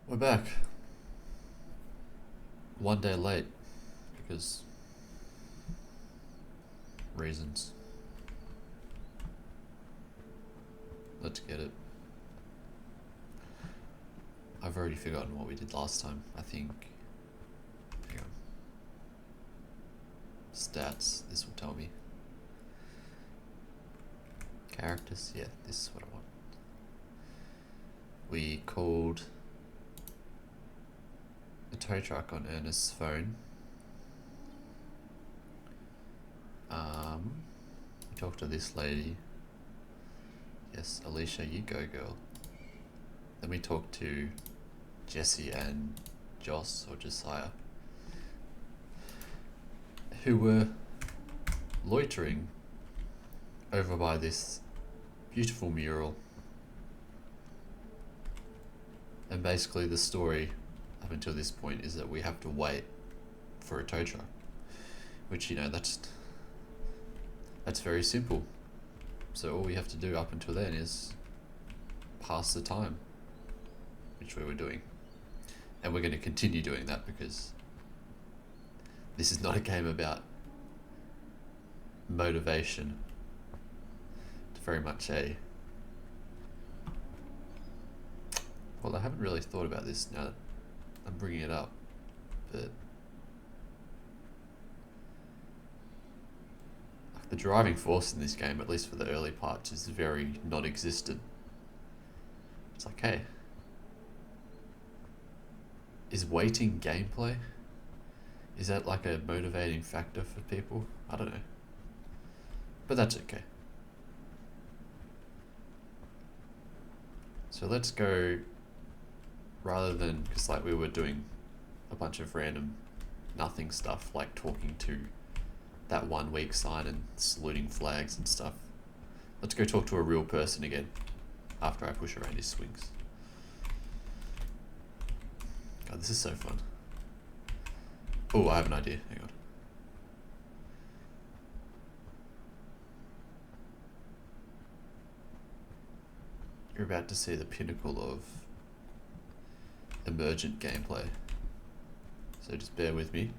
We're back. One day late because reasons. Let's get it. I've already forgotten what we did last time. I think. Hang on. Stats. This will tell me. Characters. Yeah, this is what I want. We called a tow truck on Ernest's phone. We talked to this lady. Yes, Alicia, you go, girl. Then we talked to Jesse and Joss or Josiah, who were loitering over by this beautiful mural. And basically the story up until this point is that we have to wait for a tow truck, which, you know, that's very simple. So all we have to do up until then is pass the time, which we were doing. And we're going to continue doing that because this is not a game about motivation. It's very much a... Well, I haven't really thought about this now that I'm bringing it up, but the driving force in this game, at least for the early parts, is very non-existent. It's like, hey, is waiting gameplay? Is that like a motivating factor for people? I don't know. But that's okay. So let's go, rather than, because like we were doing a bunch of random nothing stuff, like talking to that 1 week sign and saluting flags and stuff. Let's go talk to a real person again after I push around his swings. God, this is so fun. Oh, I have an idea. Hang on. You're about to see the pinnacle of emergent gameplay. So just bear with me.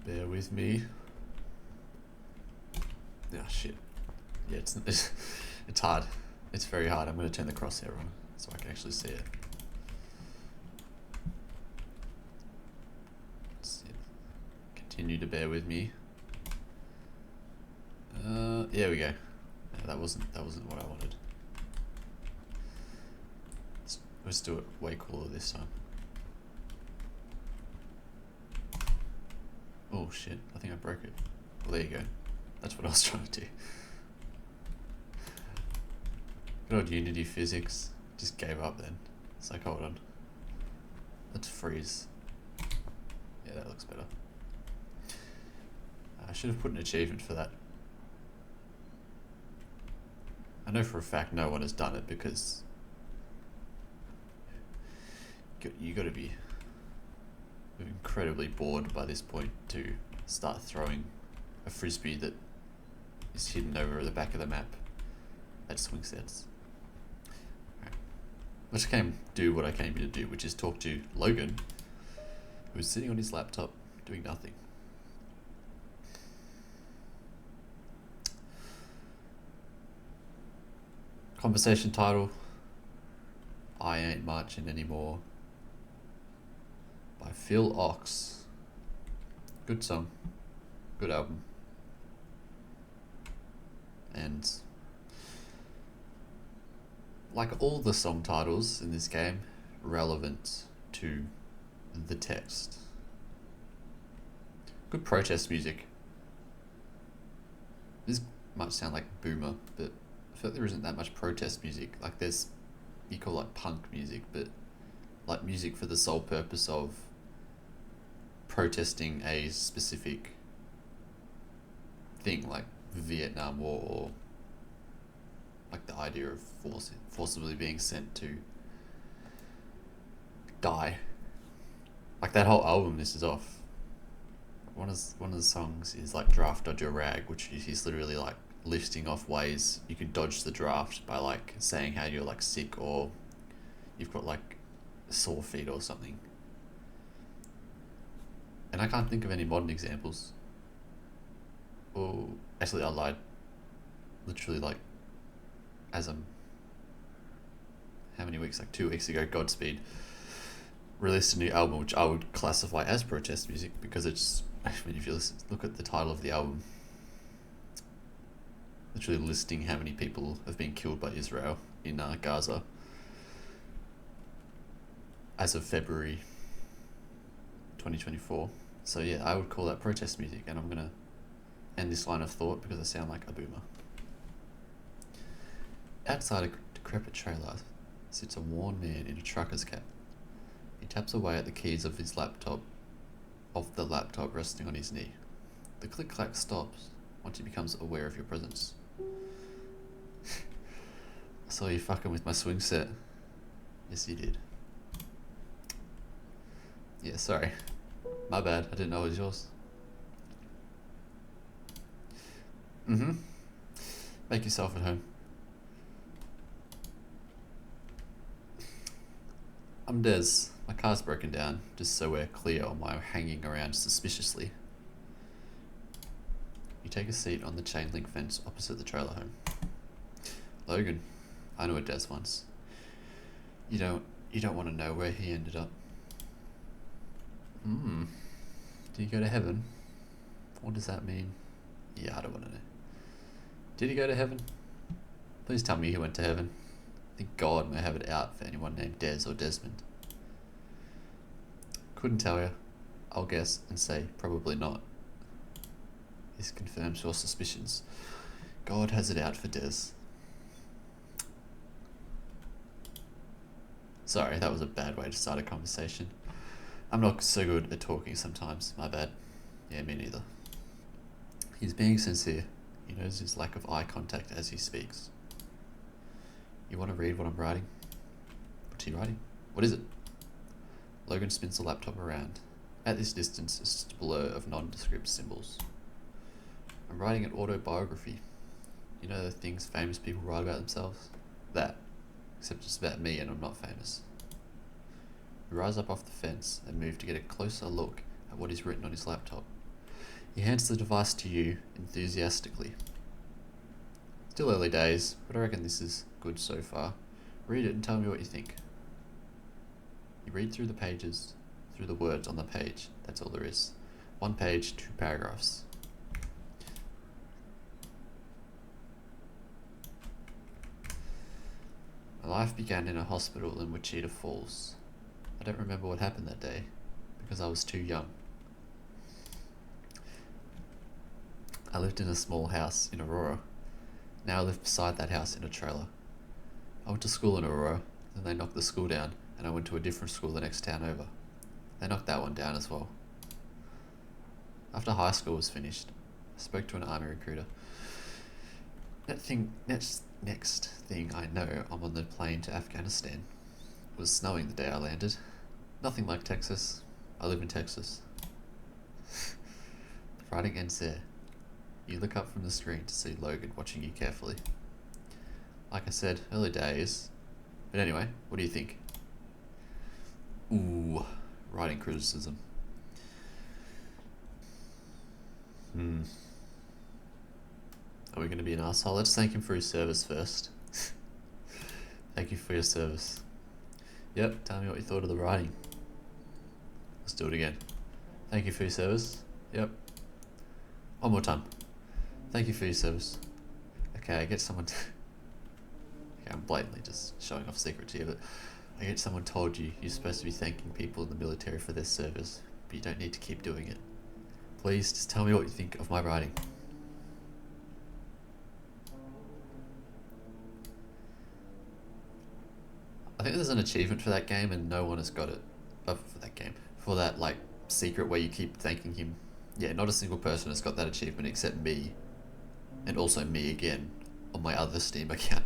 Bear with me. Ah, shit. Yeah, it's hard. It's very hard. I'm going to turn the crosshair on so I can actually see it. Continue to bear with me. There we go. No, that wasn't what I wanted. Let's do it way cooler this time. Oh shit, I think I broke it. Well, there you go. That's what I was trying to do. Good old Unity physics. Just gave up then. It's like, hold on. Let's freeze. Yeah, that looks better. I should have put an achievement for that. I know for a fact no one has done it because you got to be incredibly bored by this point to start throwing a frisbee that is hidden over the back of the map at swing sets. Right. Let's do what I came here to do, which is talk to Logan, who's sitting on his laptop doing nothing. Conversation title: I Ain't Marching Anymore by Phil Ox. Good song, good album. And like all the song titles in this game, relevant to the text. Good protest music. This might sound like boomer, but I feel like there isn't that much protest music. Like there's, you call like punk music, but like music for the sole purpose of protesting a specific thing, like the Vietnam War, or like the idea of forcibly being sent to die. Like that whole album, this is off. one of the songs is like Draft Dodge Your Rag, which he's literally like listing off ways you can dodge the draft by like saying how you're like sick or you've got like sore feet or something. And I can't think of any modern examples. Oh, actually, I lied. Literally, like, as how many weeks? Like 2 weeks ago, Godspeed released a new album, which I would classify as protest music because it's. I mean, if you look at the title of the album, literally listing how many people have been killed by Israel in Gaza as of February 2024. So yeah, I would call that protest music, and I'm gonna end this line of thought because I sound like a boomer. Outside a decrepit trailer sits a worn man in a trucker's cap. He taps away at the keys of his laptop, of the laptop resting on his knee. The click-clack stops once he becomes aware of your presence. I saw you fucking with my swing set. Yes, you did. Yeah, sorry. My bad, I didn't know it was yours. Make yourself at home. I'm Des. My car's broken down, just so we're clear on why I'm hanging around suspiciously. You take a seat on the chain link fence opposite the trailer home. Logan. I knew a Des once. You don't want to know where he ended up. Did he go to heaven? What does that mean? Yeah, I don't want to know. Did he go to heaven? Please tell me he went to heaven. I think God may have it out for anyone named Des or Desmond. Couldn't tell you. I'll guess and say probably not. This confirms your suspicions. God has it out for Des. Sorry, that was a bad way to start a conversation. I'm not so good at talking sometimes, my bad. Yeah, me neither. He's being sincere. He knows his lack of eye contact as he speaks. You want to read what I'm writing? What's he writing? What is it? Logan spins the laptop around. At this distance, it's just a blur of nondescript symbols. I'm writing an autobiography. You know the things famous people write about themselves? That. Except it's about me and I'm not famous. We rise up off the fence and move to get a closer look at what is written on his laptop. He hands the device to you enthusiastically. Still early days, but I reckon this is good so far. Read it and tell me what you think. You read through the pages, through the words on the page. That's all there is. 1 page, 2 paragraphs. My life began in a hospital in Wichita Falls. I don't remember what happened that day because I was too young. I lived in a small house in Aurora. Now I live beside that house in a trailer. I went to school in Aurora, then they knocked the school down, and I went to a different school the next town over. They knocked that one down as well. After high school was finished, I spoke to an army recruiter. Next thing I know, I'm on the plane to Afghanistan. It was snowing the day I landed. Nothing like Texas. I live in Texas. The writing ends there. You look up from the screen to see Logan watching you carefully. Like I said, early days. But anyway, what do you think? Ooh, writing criticism. Are we going to be an asshole? Let's thank him for his service first. Thank you for your service. Yep, tell me what you thought of the writing. Let's do it again. Thank you for your service. Yep. One more time. Thank you for your service. Okay, I get someone okay, I'm blatantly just showing off secrets here, but I get someone told you you're supposed to be thanking people in the military for their service, but you don't need to keep doing it. Please, just tell me what you think of my writing. I think there's an achievement for that game and no one has got it. For that game. For that, like, secret where you keep thanking him. Yeah, not a single person has got that achievement except me. And also me again on my other Steam account.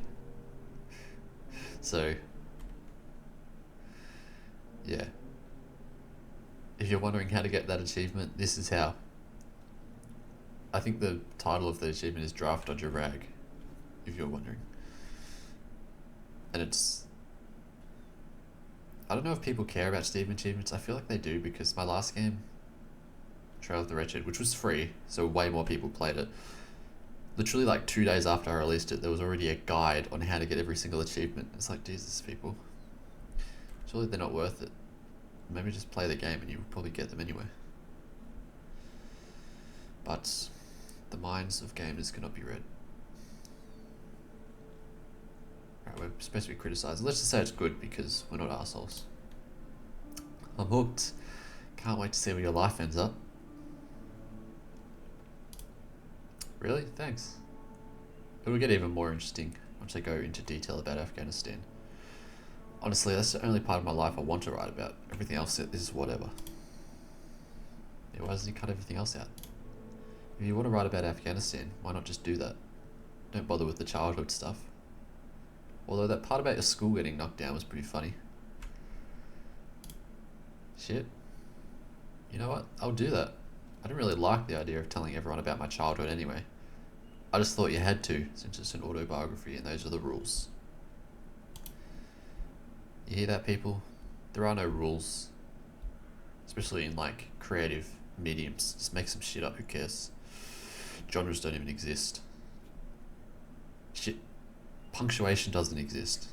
So, yeah. If you're wondering how to get that achievement, this is how. I think the title of the achievement is Draft Dodger Rag, if you're wondering. And it's... I don't know if people care about Steam achievements. I feel like they do, because my last game, Trail of the Wretched, which was free, so way more people played it. Literally like 2 days after I released it, there was already a guide on how to get every single achievement. It's like, Jesus, people. Surely they're not worth it. Maybe just play the game and you'll probably get them anyway. But the minds of gamers cannot be read. Right, we're supposed to be criticised. Let's just say it's good because we're not assholes. I'm hooked. Can't wait to see where your life ends up. Really? Thanks. It'll get even more interesting once I go into detail about Afghanistan. Honestly, that's the only part of my life I want to write about. Everything else is whatever. Yeah, why doesn't he cut everything else out? If you want to write about Afghanistan, why not just do that? Don't bother with the childhood stuff. Although that part about your school getting knocked down was pretty funny. Shit. You know what? I'll do that. I didn't really like the idea of telling everyone about my childhood anyway. I just thought you had to, since it's an autobiography and those are the rules. You hear that, people? There are no rules. Especially in, like, creative mediums. Just make some shit up, who cares? Genres don't even exist. Shit. Punctuation doesn't exist.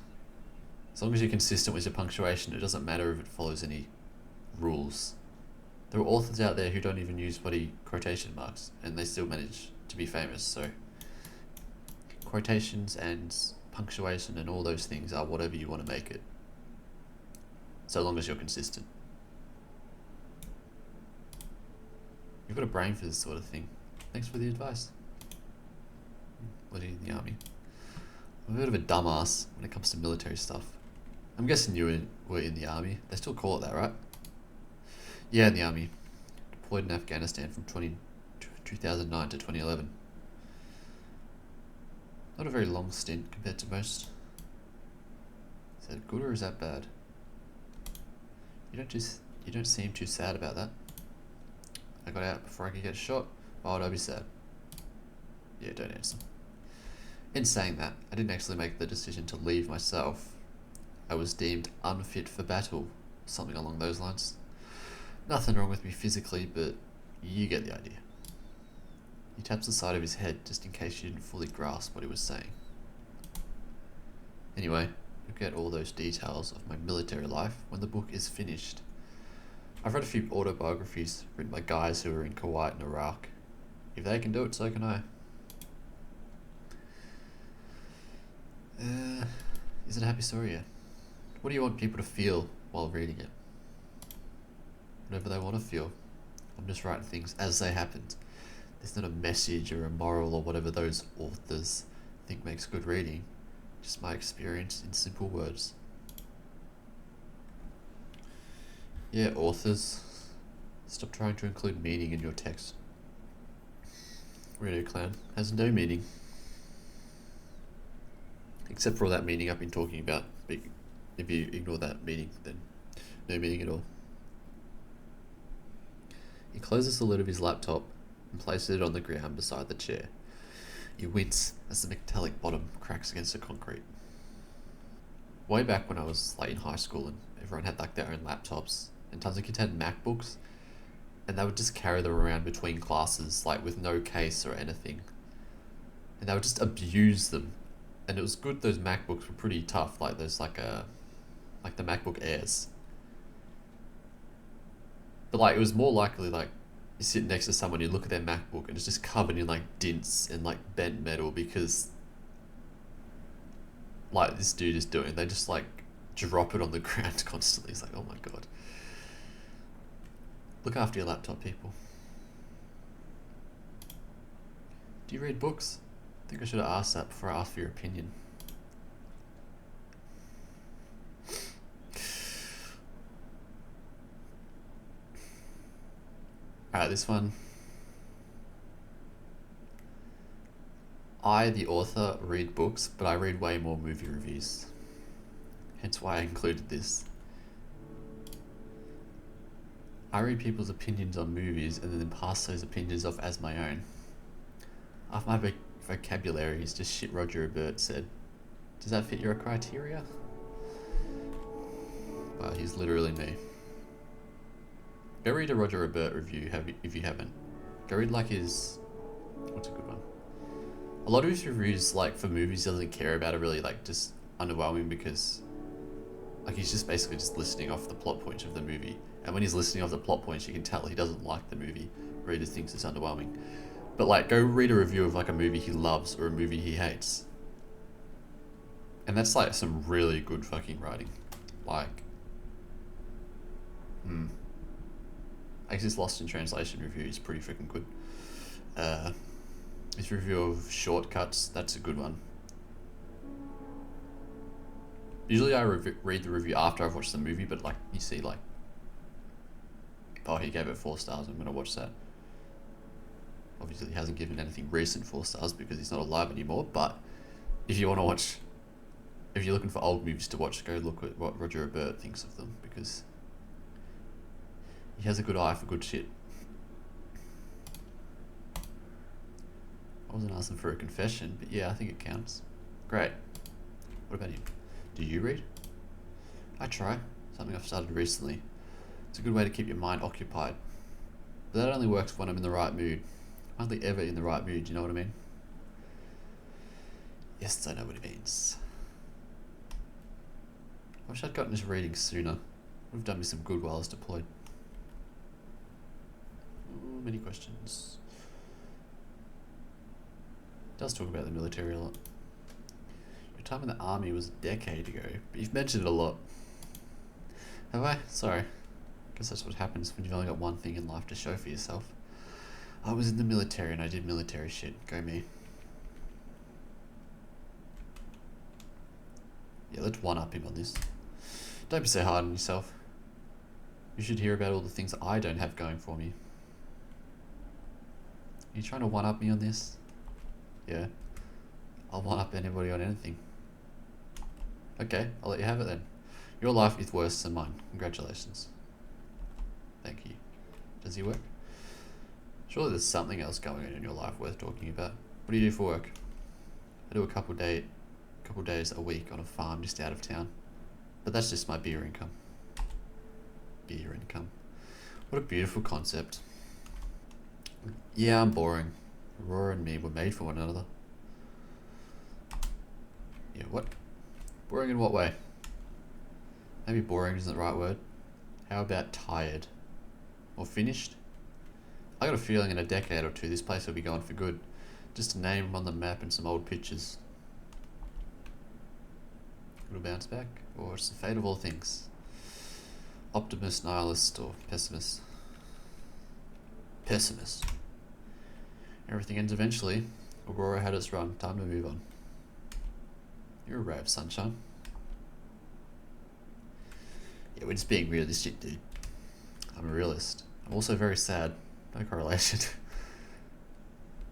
As long as you're consistent with your punctuation, it doesn't matter if it follows any rules. There are authors out there who don't even use bloody quotation marks, and they still manage to be famous, so... Quotations and punctuation and all those things are whatever you want to make it. So long as you're consistent. You've got a brain for this sort of thing. Thanks for the advice. What are you in the army? I'm a bit of a dumbass when it comes to military stuff. I'm guessing you were in the army. They still call it that, right? Yeah, in the army. Deployed in Afghanistan from 2009 to 2011. Not a very long stint compared to most. Is that good or is that bad? You don't seem too sad about that. I got out before I could get shot. Why would I be sad? Yeah, don't answer. In saying that, I didn't actually make the decision to leave myself. I was deemed unfit for battle, something along those lines. Nothing wrong with me physically, but you get the idea. He taps the side of his head just in case you didn't fully grasp what he was saying. Anyway, you'll get all those details of my military life when the book is finished. I've read a few autobiographies written by guys who were in Kuwait and Iraq. If they can do it, so can I. Is it a happy story yet? What do you want people to feel while reading it? Whatever they want to feel. I'm just writing things as they happened. There's not a message or a moral or whatever those authors think makes good reading. Just my experience in simple words. Yeah, authors. Stop trying to include meaning in your text. Radio Clown has no meaning. Except for all that meaning I've been talking about. If you ignore that meaning, then no meaning at all. He closes the lid of his laptop and places it on the ground beside the chair. You wince as the metallic bottom cracks against the concrete. Way back when I was like in high school and everyone had like their own laptops and tons of kids had MacBooks and they would just carry them around between classes like with no case or anything. And they would just abuse them. And it was good those MacBooks were pretty tough, like those like the MacBook Airs. But like it was more likely like you sit next to someone, you look at their MacBook and it's just covered in like dents and like bent metal because like this dude is doing. They just like drop it on the ground constantly. It's like, oh my god. Look after your laptop, people. Do you read books? I think I should have asked that before I asked for your opinion. Alright, this one. I, the author, read books, but I read way more movie reviews. Hence why I included this. I read people's opinions on movies and then pass those opinions off as my own. Half my vocabulary is just shit Roger Ebert said. Does that fit your criteria? Well, he's literally me. Go read a Roger Ebert review if you haven't. Go read like his... What's a good one? A lot of his reviews, like for movies he doesn't care about, are really like just underwhelming because like he's just basically just listing off the plot points of the movie. And when he's listing off the plot points, you can tell he doesn't like the movie or he just thinks it's underwhelming. But like, go read a review of like a movie he loves or a movie he hates. And that's like some really good fucking writing. Like, I guess his Lost in Translation review is pretty freaking good. His review of Shortcuts, that's a good one. Usually I read the review after I've watched the movie, but like, you see like, oh, he gave it 4 stars, I'm gonna watch that. Obviously he hasn't given anything recent 4 stars because he's not alive anymore, but if you want to watch, if you're looking for old movies to watch, go look at what Roger Ebert thinks of them, because he has a good eye for good shit. I wasn't asking for a confession, but yeah, I think it counts. Great. What about you? Do you read? I try. Something I've started recently. It's a good way to keep your mind occupied. But that only works when I'm in the right mood. I'm hardly ever in the right mood, you know what I mean? Yes, I know what it means. I wish I'd gotten into reading sooner. Would have done me some good while I was deployed. Ooh, many questions. It does talk about the military a lot. Your time in the army was a decade ago, but you've mentioned it a lot. Have I? Sorry. Guess that's what happens when you've only got one thing in life to show for yourself. I was in the military and I did military shit. Go me. Yeah, let's one-up him on this. Don't be so hard on yourself. You should hear about all the things I don't have going for me. Are you trying to one-up me on this? Yeah. I'll one-up anybody on anything. Okay, I'll let you have it then. Your life is worse than mine. Congratulations. Thank you. Does he work? Surely there's something else going on in your life worth talking about. What do you do for work? I do a couple days a week on a farm just out of town. But that's just my beer income. Beer income. What a beautiful concept. Yeah, I'm boring. Aurora and me were made for one another. Yeah, what? Boring in what way? Maybe boring isn't the right word. How about tired? Or finished? I got a feeling in a decade or two this place will be gone for good. Just a name on the map and some old pictures. It'll bounce back, or it's the fate of all things. Optimist, nihilist, or pessimist? Pessimist. Everything ends eventually. Aurora had its run. Time to move on. You're a ray of sunshine. Yeah, we're just being realistic, dude. I'm a realist. I'm also very sad. No correlation.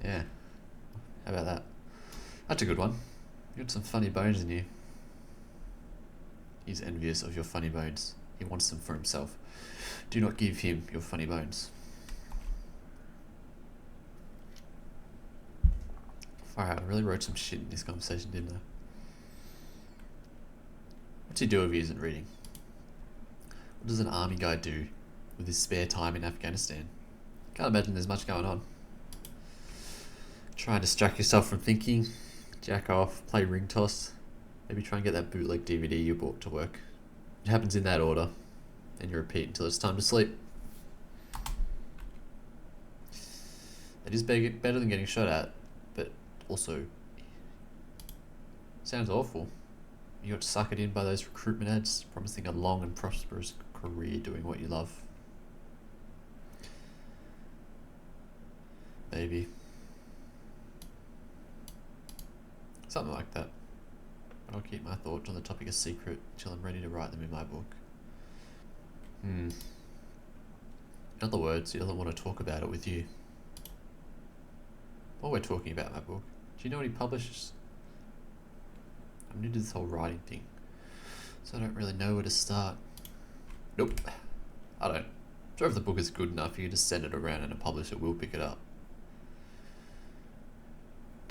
Yeah. How about that? That's a good one. You got some funny bones in you. He's envious of your funny bones. He wants them for himself. Do not give him your funny bones. Far out, I really wrote some shit in this conversation, didn't I? What's he do if he isn't reading? What does an army guy do with his spare time in Afghanistan? Can't imagine there's much going on. Try and distract yourself from thinking, jack off, play ring toss, maybe try and get that bootleg DVD you bought to work. It happens in that order, and you repeat until it's time to sleep. It is better than getting shot at, but also sounds awful. You got suckered in by those recruitment ads promising a long and prosperous career doing what you love. Maybe. Something like that. But I'll keep my thoughts on the topic a secret until I'm ready to write them in my book. In other words, he doesn't want to talk about it with you. While we're talking about my book, do you know what he publishes? I'm new to this whole writing thing, so I don't really know where to start. Nope, I don't. I'm sure if the book is good enough, you just send it around and a publisher will pick it up.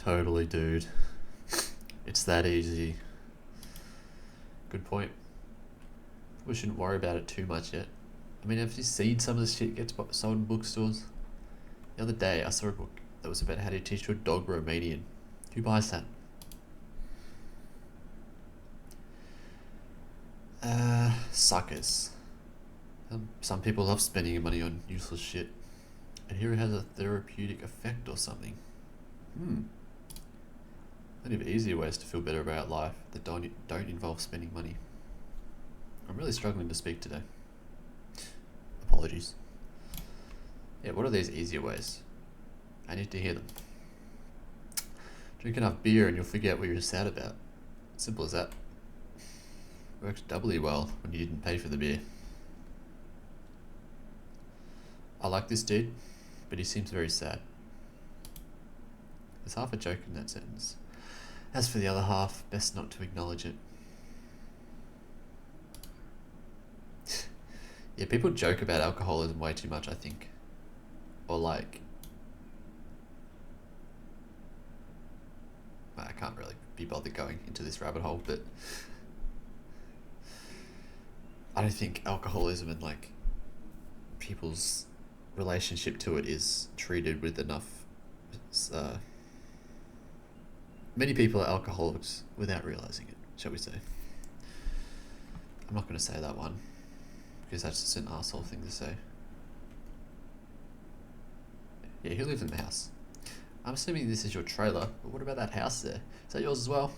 Totally, dude. It's that easy. Good point. We shouldn't worry about it too much yet. I mean, have you seen some of the shit gets sold in bookstores? The other day, I saw a book that was about how to teach your dog Romanian. Who buys that? Suckers. Some people love spending money on useless shit. And here it has a therapeutic effect or something. Plenty of easier ways to feel better about life that don't involve spending money. I'm really struggling to speak today. Apologies. Yeah, what are these easier ways? I need to hear them. Drink enough beer and you'll figure out what you're sad about. Simple as that. Works doubly well when you didn't pay for the beer. I like this dude, but he seems very sad. There's half a joke in that sentence. As for the other half, best not to acknowledge it. Yeah, people joke about alcoholism way too much, I think. Or like... I can't really be bothered going into this rabbit hole, but... I don't think alcoholism and like people's relationship to it is treated with enough... many people are alcoholics without realising it, shall we say. I'm not going to say that one, because that's just an arsehole thing to say. Yeah, who lives in the house? I'm assuming this is your trailer, but what about that house there? Is that yours as well?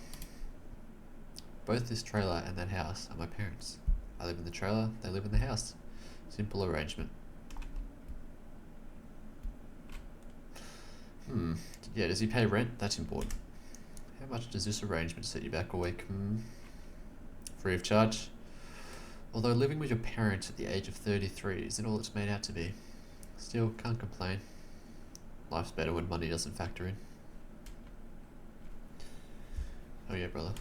Both this trailer and that house are my parents. I live in the trailer, they live in the house. Simple arrangement. Yeah, does he pay rent? That's important. How much does this arrangement set you back a week? Free of charge? Although living with your parents at the age of 33 isn't all it's made out to be. Still, can't complain. Life's better when money doesn't factor in. Oh yeah, brother.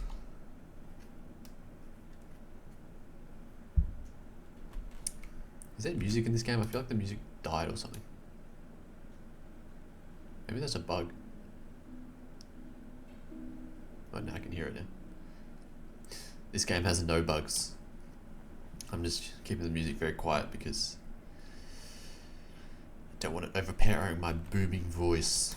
Is there music in this game? I feel like the music died or something. Maybe that's a bug. Oh, now I can hear it now. This game has no bugs. I'm just keeping the music very quiet because I don't want it overpowering my booming voice.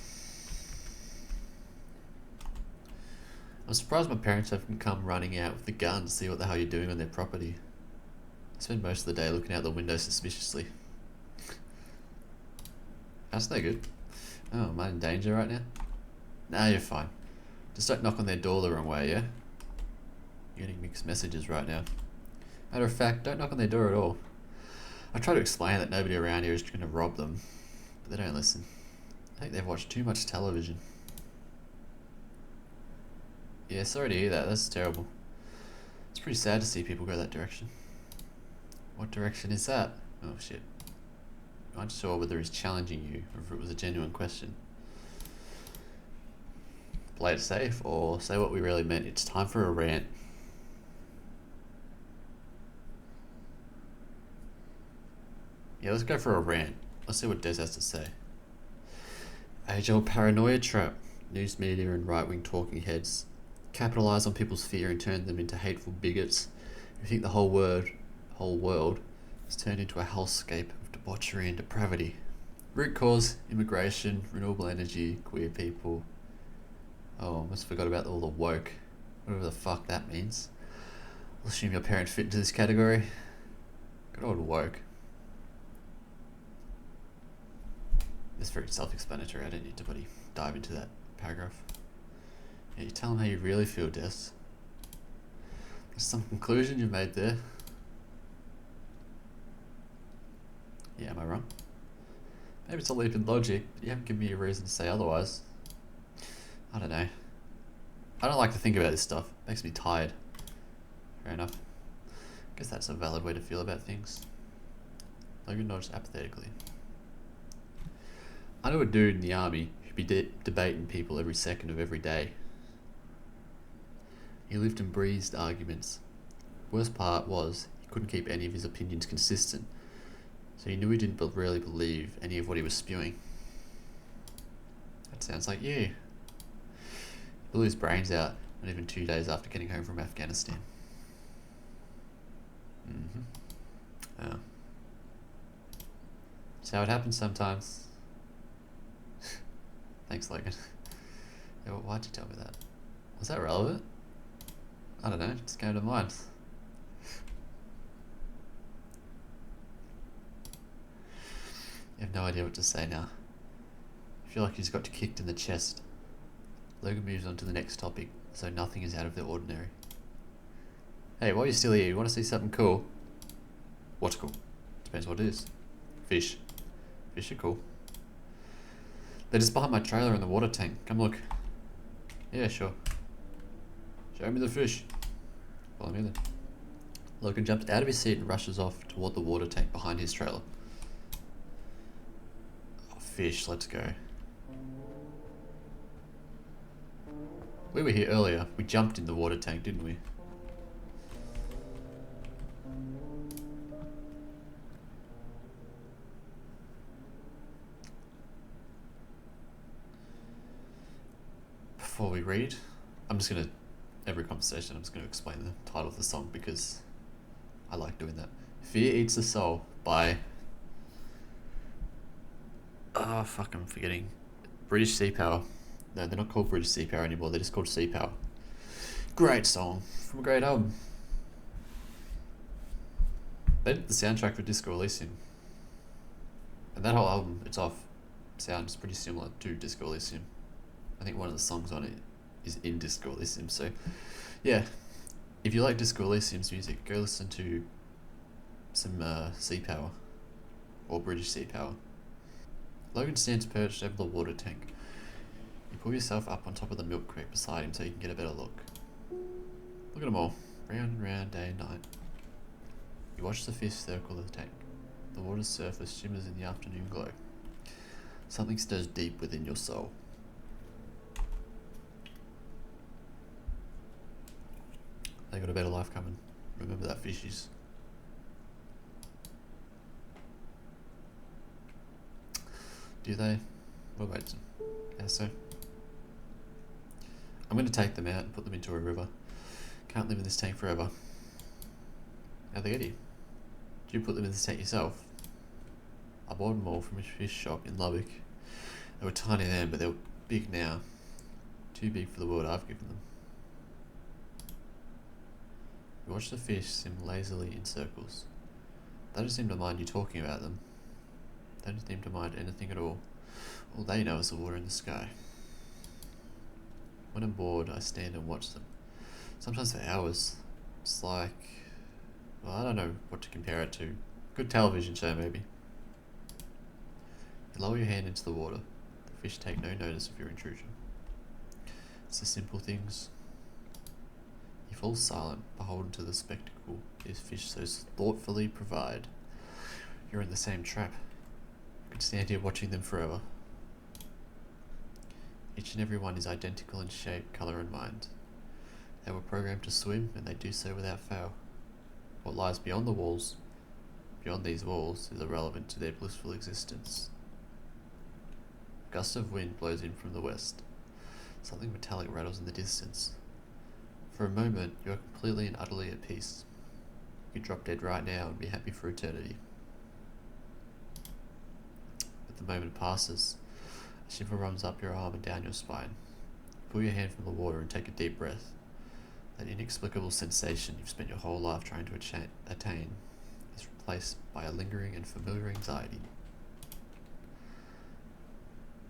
I'm surprised my parents haven't come running out with the gun to see what the hell you're doing on their property. I spend most of the day looking out the window suspiciously. That's no good. Oh, am I in danger right now? Nah, you're fine. Just don't knock on their door the wrong way, yeah? You're getting mixed messages right now. Matter of fact, don't knock on their door at all. I try to explain that nobody around here is trying to rob them, but they don't listen. I think they've watched too much television. Yeah, sorry to hear that. That's terrible. It's pretty sad to see people go that direction. What direction is that? Oh shit. I'm not sure whether he's challenging you or if it was a genuine question. Play it safe or say what we really meant. It's time for a rant. Yeah, let's go for a rant. Let's see what Des has to say. Age-old paranoia trap. News media and right-wing talking heads capitalise on people's fear and turn them into hateful bigots who think the whole world is turned into a hellscape of debauchery and depravity. Root cause, immigration, renewable energy, queer people. Oh, I almost forgot about all the woke. Whatever the fuck that means. I'll assume your parents fit into this category. Good old woke. It's very self-explanatory. I don't need to dive into that paragraph. Yeah, you tell them how you really feel, Des. There's some conclusion you made there. Yeah, am I wrong? Maybe it's a leap in logic, but you haven't given me a reason to say otherwise. I don't know. I don't like to think about this stuff. It makes me tired. Fair enough. Guess that's a valid way to feel about things. Logan nods apathetically. I know a dude in the army who'd be debating people every second of every day. He lived and breathed arguments. Worst part was, he couldn't keep any of his opinions consistent, so he knew he didn't really believe any of what he was spewing. That sounds like you. blew his brains out not even 2 days after getting home from Afghanistan. Yeah. That's how it happens sometimes. Thanks, Logan. Yeah, well, why'd you tell me that? Was that relevant? I don't know, it just came to mind. You have no idea what to say now. I feel like he's got kicked in the chest. Logan moves on to the next topic, so nothing is out of the ordinary. Hey, while you're still here, you want to see something cool? What's cool? Depends what it is. Fish. Fish are cool. They're just behind my trailer in the water tank. Come look. Yeah, sure. Show me the fish. Follow me then. Logan jumps out of his seat and rushes off toward the water tank behind his trailer. Oh, fish, let's go. We were here earlier. We jumped in the water tank, didn't we? Before we read, every conversation I'm just gonna explain the title of the song because I like doing that. Fear Eats the Soul by, I'm forgetting. British Sea Power. No, they're not called British Sea Power anymore, they're just called Sea Power. Great song from a great album. They did the soundtrack for Disco Elysium. And that whole album, sounds pretty similar to Disco Elysium. I think one of the songs on it is in Disco Elysium, so yeah. If you like Disco Elysium's music, go listen to some Sea Power, or British Sea Power. Logan stands perched over the water tank. You pull yourself up on top of the milk crate beside him so you can get a better look. Look at them all, round and round, day and night. You watch the fish circle the tank. The water's surface shimmers in the afternoon glow. Something stirs deep within your soul. They got a better life coming. Remember that, fishies. Do they? We'll wait. How so? I'm going to take them out and put them into a river. Can't live in this tank forever. How'd they get here? Did you put them in this tank yourself? I bought them all from a fish shop in Lubbock. They were tiny then, but they're big now. Too big for the world I've given them. You watch the fish swim lazily in circles. They don't seem to mind you talking about them. They don't seem to mind anything at all. All they know is the water in the sky. When I'm bored, I stand and watch them. Sometimes for hours. It's like, well, I don't know what to compare it to. Good television show, maybe. You lower your hand into the water. The fish take no notice of your intrusion. It's the simple things. You fall silent, beholden to the spectacle these fish so thoughtfully provide. You're in the same trap. You could stand here watching them forever. Each and every one is identical in shape, colour and mind. They were programmed to swim, and they do so without fail. What lies beyond these walls, is irrelevant to their blissful existence. A gust of wind blows in from the west. Something metallic rattles in the distance. For a moment, you are completely and utterly at peace. You could drop dead right now and be happy for eternity. But the moment passes. A shiver runs up your arm and down your spine. Pull your hand from the water and take a deep breath. That inexplicable sensation you've spent your whole life trying to attain is replaced by a lingering and familiar anxiety.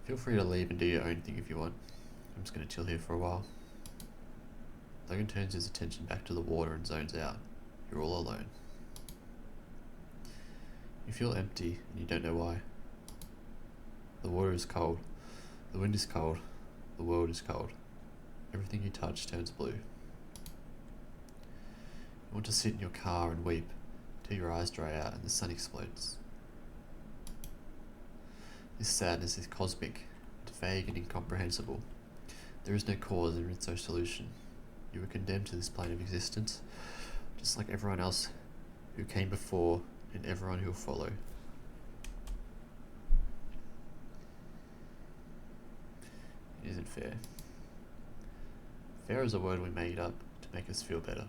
Feel free to leave and do your own thing if you want. I'm just going to chill here for a while. Logan turns his attention back to the water and zones out. You're all alone. You feel empty and you don't know why. The water is cold. The wind is cold. The world is cold. Everything you touch turns blue. You want to sit in your car and weep till your eyes dry out and the sun explodes. This sadness is cosmic, and vague and incomprehensible. There is no cause and there is no solution. You were condemned to this plane of existence, just like everyone else who came before and everyone who will follow. It isn't fair. Fair is a word we made up to make us feel better.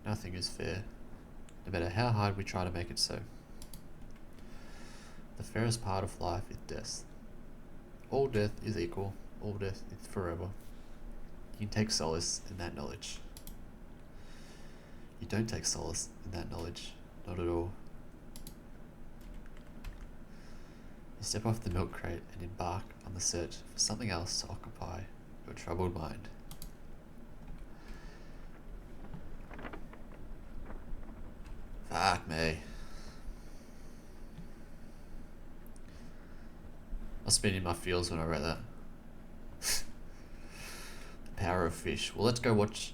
Nothing is fair, no matter how hard we try to make it so. The fairest part of life is death. All death is equal, all death is forever. You can take solace in that knowledge. You don't take solace in that knowledge, not at all. You step off the milk crate and embark on the search for something else to occupy your troubled mind. Fuck me. Must have been in my feels when I read that. The power of fish. Well, let's go let's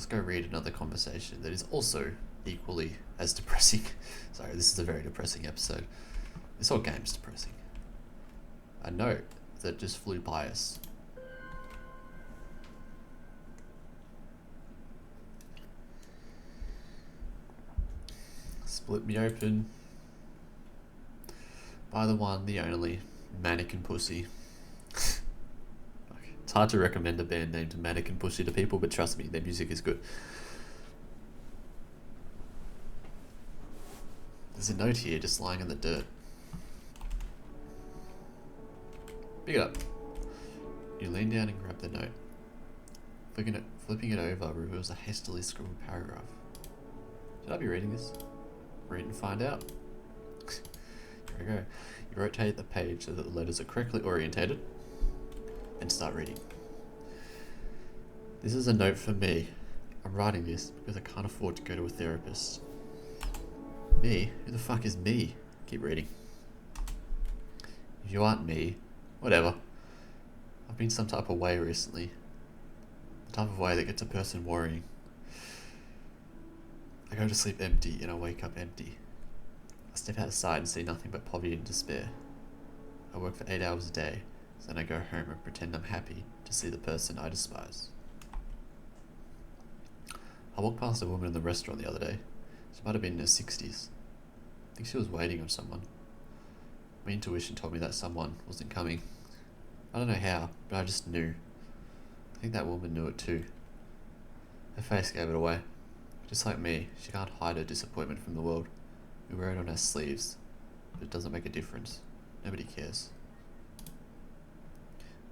go read another conversation that is also equally as depressing. Sorry, this is a very depressing episode. This whole game's depressing. A note that just flew by us. Split me open by the one, the only, Mannequin Pussy. It's hard to recommend a band named Mannequin Pussy to people, but trust me, their music is good. There's a note here just lying in the dirt. Pick it up. You lean down and grab the note. Flipping it over reveals a hastily scribbled paragraph. Should I be reading this? Read and find out. Here we go. You rotate the page so that the letters are correctly orientated and start reading. This is a note for me. I'm writing this because I can't afford to go to a therapist. Me? Who the fuck is me? Keep reading. If you aren't me, whatever. I've been some type of way recently. The type of way that gets a person worrying. I go to sleep empty and I wake up empty. I step outside and see nothing but poverty and despair. I work for 8 hours a day, then I go home and pretend I'm happy to see the person I despise. I walked past a woman in the restaurant the other day. She might have been in her 60s. I think she was waiting on someone. My intuition told me that someone wasn't coming. I don't know how, but I just knew. I think that woman knew it too. Her face gave it away. Just like me, she can't hide her disappointment from the world. We wear it on our sleeves, but it doesn't make a difference. Nobody cares.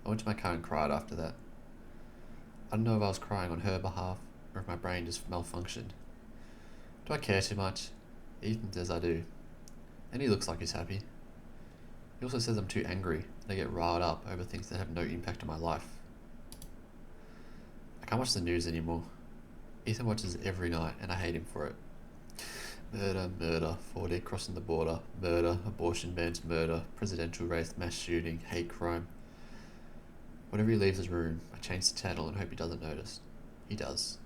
I went to my car and cried after that. I don't know if I was crying on her behalf, or if my brain just malfunctioned. Do I care too much? Ethan says I do. And he looks like he's happy. He also says I'm too angry, and I get riled up over things that have no impact on my life. I can't watch the news anymore. Ethan watches it every night, and I hate him for it. Murder, murder, 4D crossing the border, murder, abortion bans, murder, presidential race, mass shooting, hate crime. Whenever he leaves his room, I change the channel and hope he doesn't notice. He does.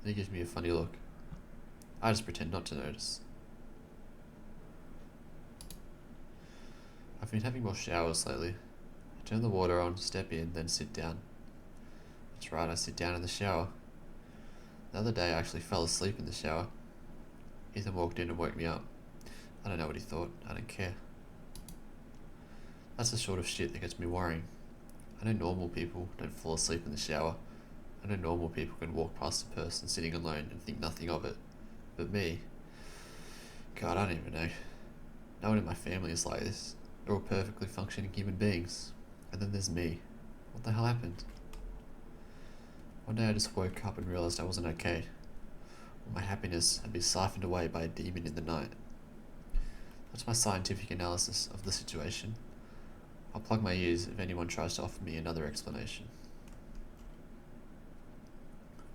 Then he gives me a funny look. I just pretend not to notice. I've been having more showers lately. I turn the water on, step in, then sit down. That's right, I sit down in the shower. The other day I actually fell asleep in the shower. Ethan walked in and woke me up. I don't know what he thought. I don't care. That's the sort of shit that gets me worrying. I know normal people don't fall asleep in the shower. I know normal people can walk past a person sitting alone and think nothing of it. But me? God, I don't even know. No one in my family is like this. They're all perfectly functioning human beings. And then there's me. What the hell happened? One day I just woke up and realised I wasn't okay. My happiness had been siphoned away by a demon in the night. That's my scientific analysis of the situation. I'll plug my ears if anyone tries to offer me another explanation.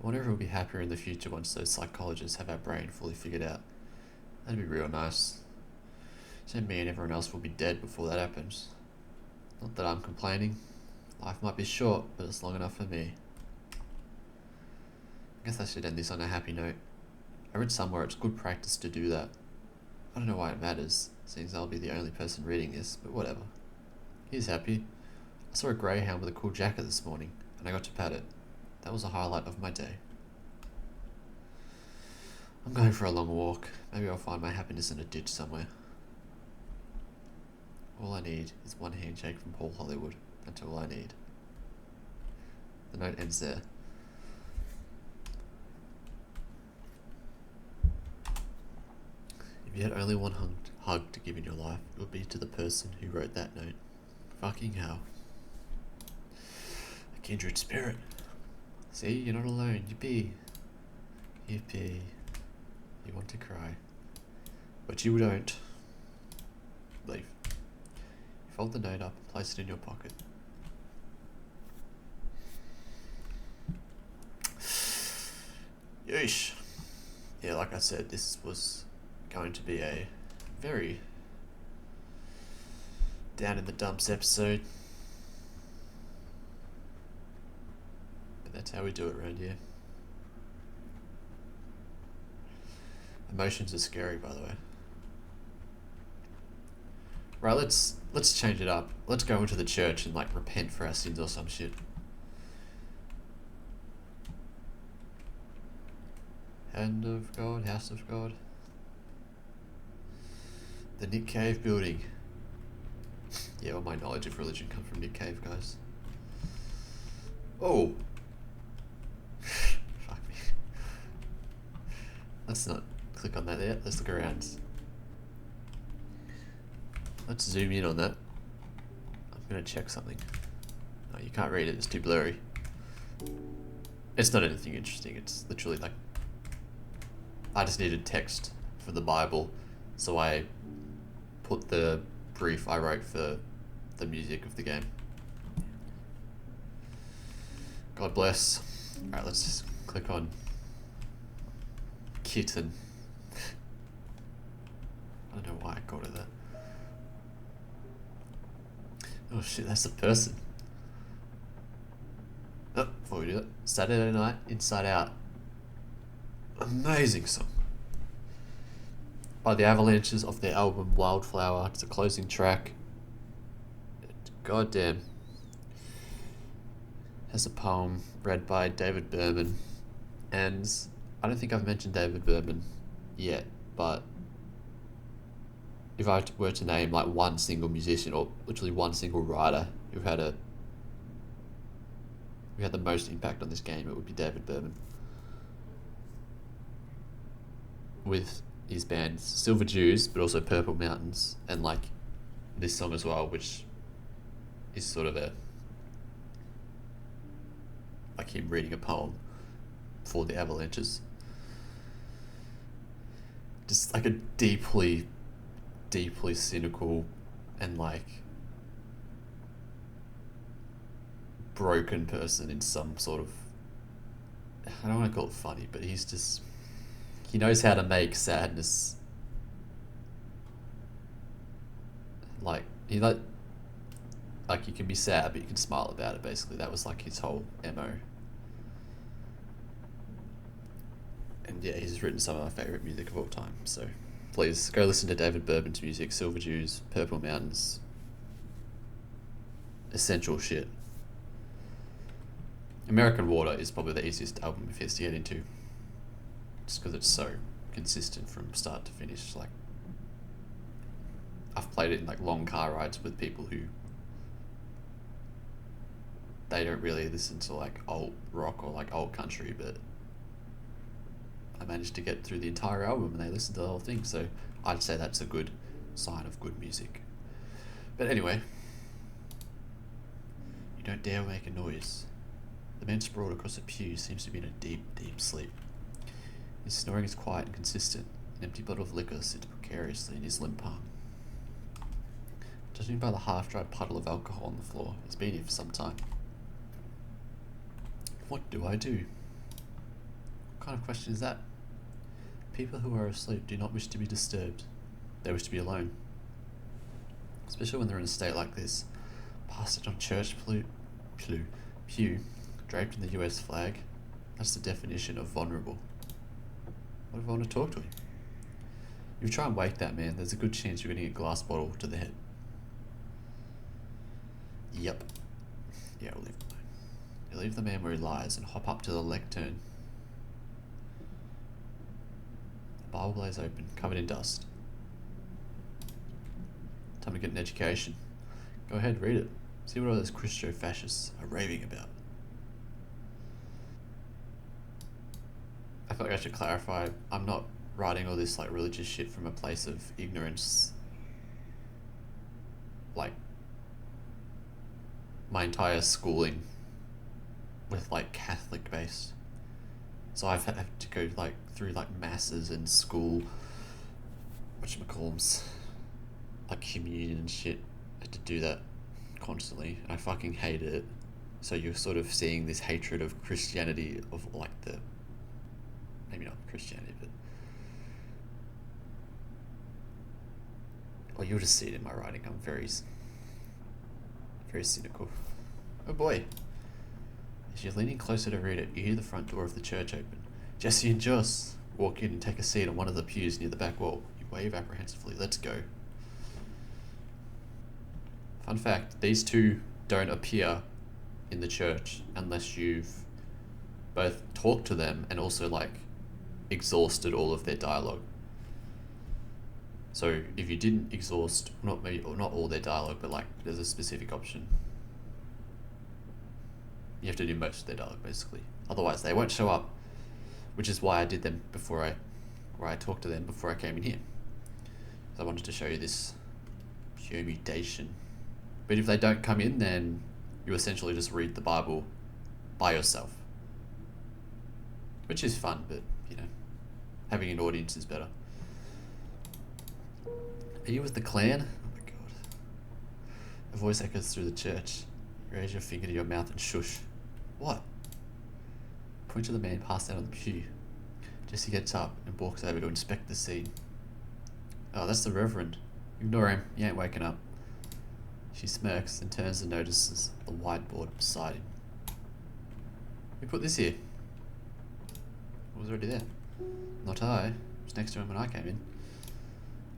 I wonder if we'll be happier in the future once those psychologists have our brain fully figured out. That'd be real nice. So me and everyone else will be dead before that happens. Not that I'm complaining. Life might be short, but it's long enough for me. I guess I should end this on a happy note. I read somewhere it's good practice to do that. I don't know why it matters, since I'll be the only person reading this, but whatever. He's happy. I saw a greyhound with a cool jacket this morning, and I got to pat it. That was a highlight of my day. I'm going for a long walk. Maybe I'll find my happiness in a ditch somewhere. All I need is one handshake from Paul Hollywood. That's all I need. The note ends there. If you had only one hug to give in your life, it would be to the person who wrote that note. Fucking hell. A kindred spirit. See, you're not alone. Yippee. Yippee. You want to cry. But you don't. Leave. Fold the note up and place it in your pocket. Yeesh. Yeah, like I said, this was going to be a very down in the dumps episode. But that's how we do it around here. Emotions are scary, by the way. Right, let's change it up. Let's go into the church and like repent for our sins or some shit. Hand of God, house of God. The Nick Cave building. Yeah, all my knowledge of religion comes from Nick Cave, guys. Oh! Fuck me. Let's not click on that yet. Let's look around. Let's zoom in on that. I'm gonna check something. No, you can't read it, it's too blurry. It's not anything interesting, it's literally like... I just needed text for the Bible, so I put the brief I wrote for the music of the game. God bless. Alright, let's just click on kitten. I don't know why I called it that. Oh shit, that's a person. Oh, before we do it, Saturday Night, Inside Out. Amazing song. By the Avalanches off their album Wildflower. It's a closing track. Goddamn. Has a poem read by David Berman. And I don't think I've mentioned David Berman yet, but if I were to name like one single musician or literally one single writer who had the most impact on this game, it would be David Berman. With his bands Silver Jews, but also Purple Mountains, and like this song as well, which is sort of like him reading a poem for the Avalanches. Just like a deeply cynical and like broken person in some sort of, I don't want to call it funny, but he knows how to make sadness like you can be sad but you can smile about it. Basically that was like his whole MO. And yeah, he's written some of my favourite music of all time, so please go listen to David Berman's music. Silver Jews, Purple Mountains, essential shit. American Water is probably the easiest album of his to get into, just because it's so consistent from start to finish. Like, I've played it in like long car rides with people who they don't really listen to like old rock or like old country, but I managed to get through the entire album and they listened to the whole thing, so I'd say that's a good sign of good music. But anyway, you don't dare make a noise. The man sprawled across a pew seems to be in a deep sleep. His snoring is quiet and consistent. An empty bottle of liquor sits precariously in his limp palm. Judging by the half-dried puddle of alcohol on the floor, it's been here for some time. What do I do? What kind of question is that? People who are asleep do not wish to be disturbed. They wish to be alone. Especially when they're in a state like this. Pasted on church pew, draped in the US flag. That's the definition of vulnerable. What if I want to talk to him? If you try and wake that man, there's a good chance you're getting a glass bottle to the head. Yep. Yeah, we'll leave him alone. You leave the man where he lies and hop up to the lectern. The Bible lays open, covered in dust. Time to get an education. Go ahead, read it. See what all those Christo-fascists are raving about. I feel like I should clarify, I'm not writing all this like religious shit from a place of ignorance. Like, my entire schooling with like Catholic based. So I've had to go like through like masses and school, whatchamacallums, like communion and shit. I had to do that constantly and I fucking hated it. So you're sort of seeing this hatred of Christianity, of like the, maybe not Christianity, but, or you'll just see it in my writing. I'm very cynical. Oh boy. As you're leaning closer to read it, you hear the front door of the church open. Jesse and Joss walk in and take a seat on one of the pews near the back wall. You wave apprehensively. Let's go. Fun fact, these two don't appear in the church unless you've both talked to them and also like exhausted all of their dialogue. So if you didn't exhaust, not all their dialogue, but like there's a specific option. You have to do most of their dialogue basically. Otherwise they won't show up, which is why I did them before I talked to them before I came in here. So I wanted to show you this permutation. But if they don't come in, then you essentially just read the Bible by yourself. Which is fun, but you know, having an audience is better. Are you with the clan? Oh my god. A voice echoes through the church. You raise your finger to your mouth and shush. What? Point to the man passed out on the pew. Jesse gets up and walks over to inspect the scene. Oh, that's the Reverend. Ignore him, he ain't waking up. She smirks and turns and notices the whiteboard beside him. Who put this here? It was already there. Not I. It was next to him when I came in.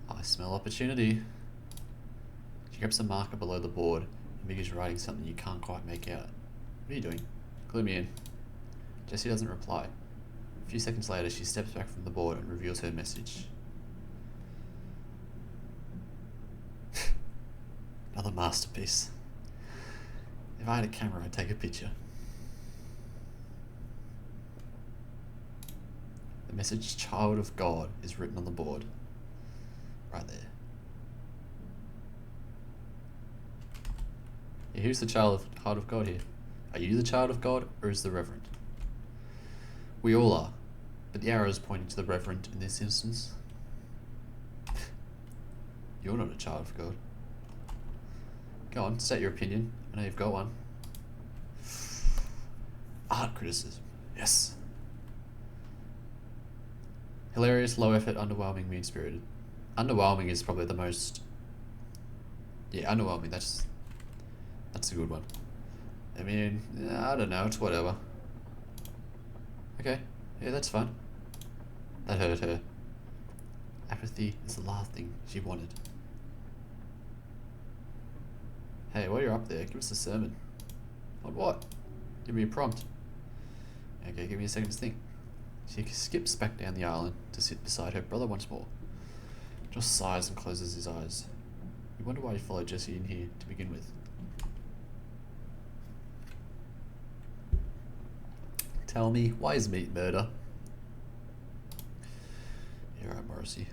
I smell opportunity. She grabs a marker below the board and begins writing something you can't quite make out. What are you doing? Clue me in. Jessie doesn't reply. A few seconds later, she steps back from the board and reveals her message. Another masterpiece. If I had a camera, I'd take a picture. The message "Child of God" is written on the board. Right there. Yeah, who's the child of God here? Are you the child of God, or is the Reverend? We all are, but the arrow is pointing to the Reverend in this instance. You're not a child of God. Go on, state your opinion. I know you've got one. Art criticism. Yes. Hilarious, low effort, underwhelming, mean-spirited. Underwhelming is probably the most... Yeah, underwhelming, that's a good one. I mean, I don't know, it's whatever. Okay, yeah, that's fine. That hurt her. Apathy is the last thing she wanted. Hey, while you're up there, give us a sermon. On what? Give me a prompt. Okay, give me a second to think. She skips back down the island to sit beside her brother once more. Josh sighs and closes his eyes. You wonder why you followed Jesse in here to begin with. Tell me, why is meat murder? You're right, Morrissey.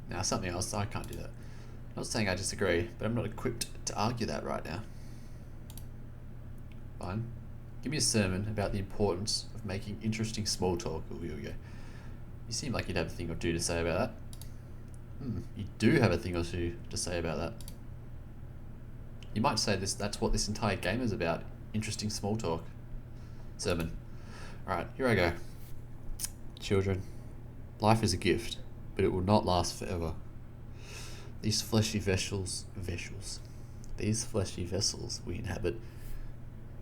Now something else, I can't do that. I'm not saying I disagree, but I'm not equipped to argue that right now. Fine. Give me a sermon about the importance of making interesting small talk. Oh, here we go. You seem like you'd have a thing or two to say about that. You do have a thing or two to say about that. You might say that's what this entire game is about. Interesting small talk. Sermon. Alright, here I go. Children, life is a gift, but it will not last forever. These fleshy vessels we inhabit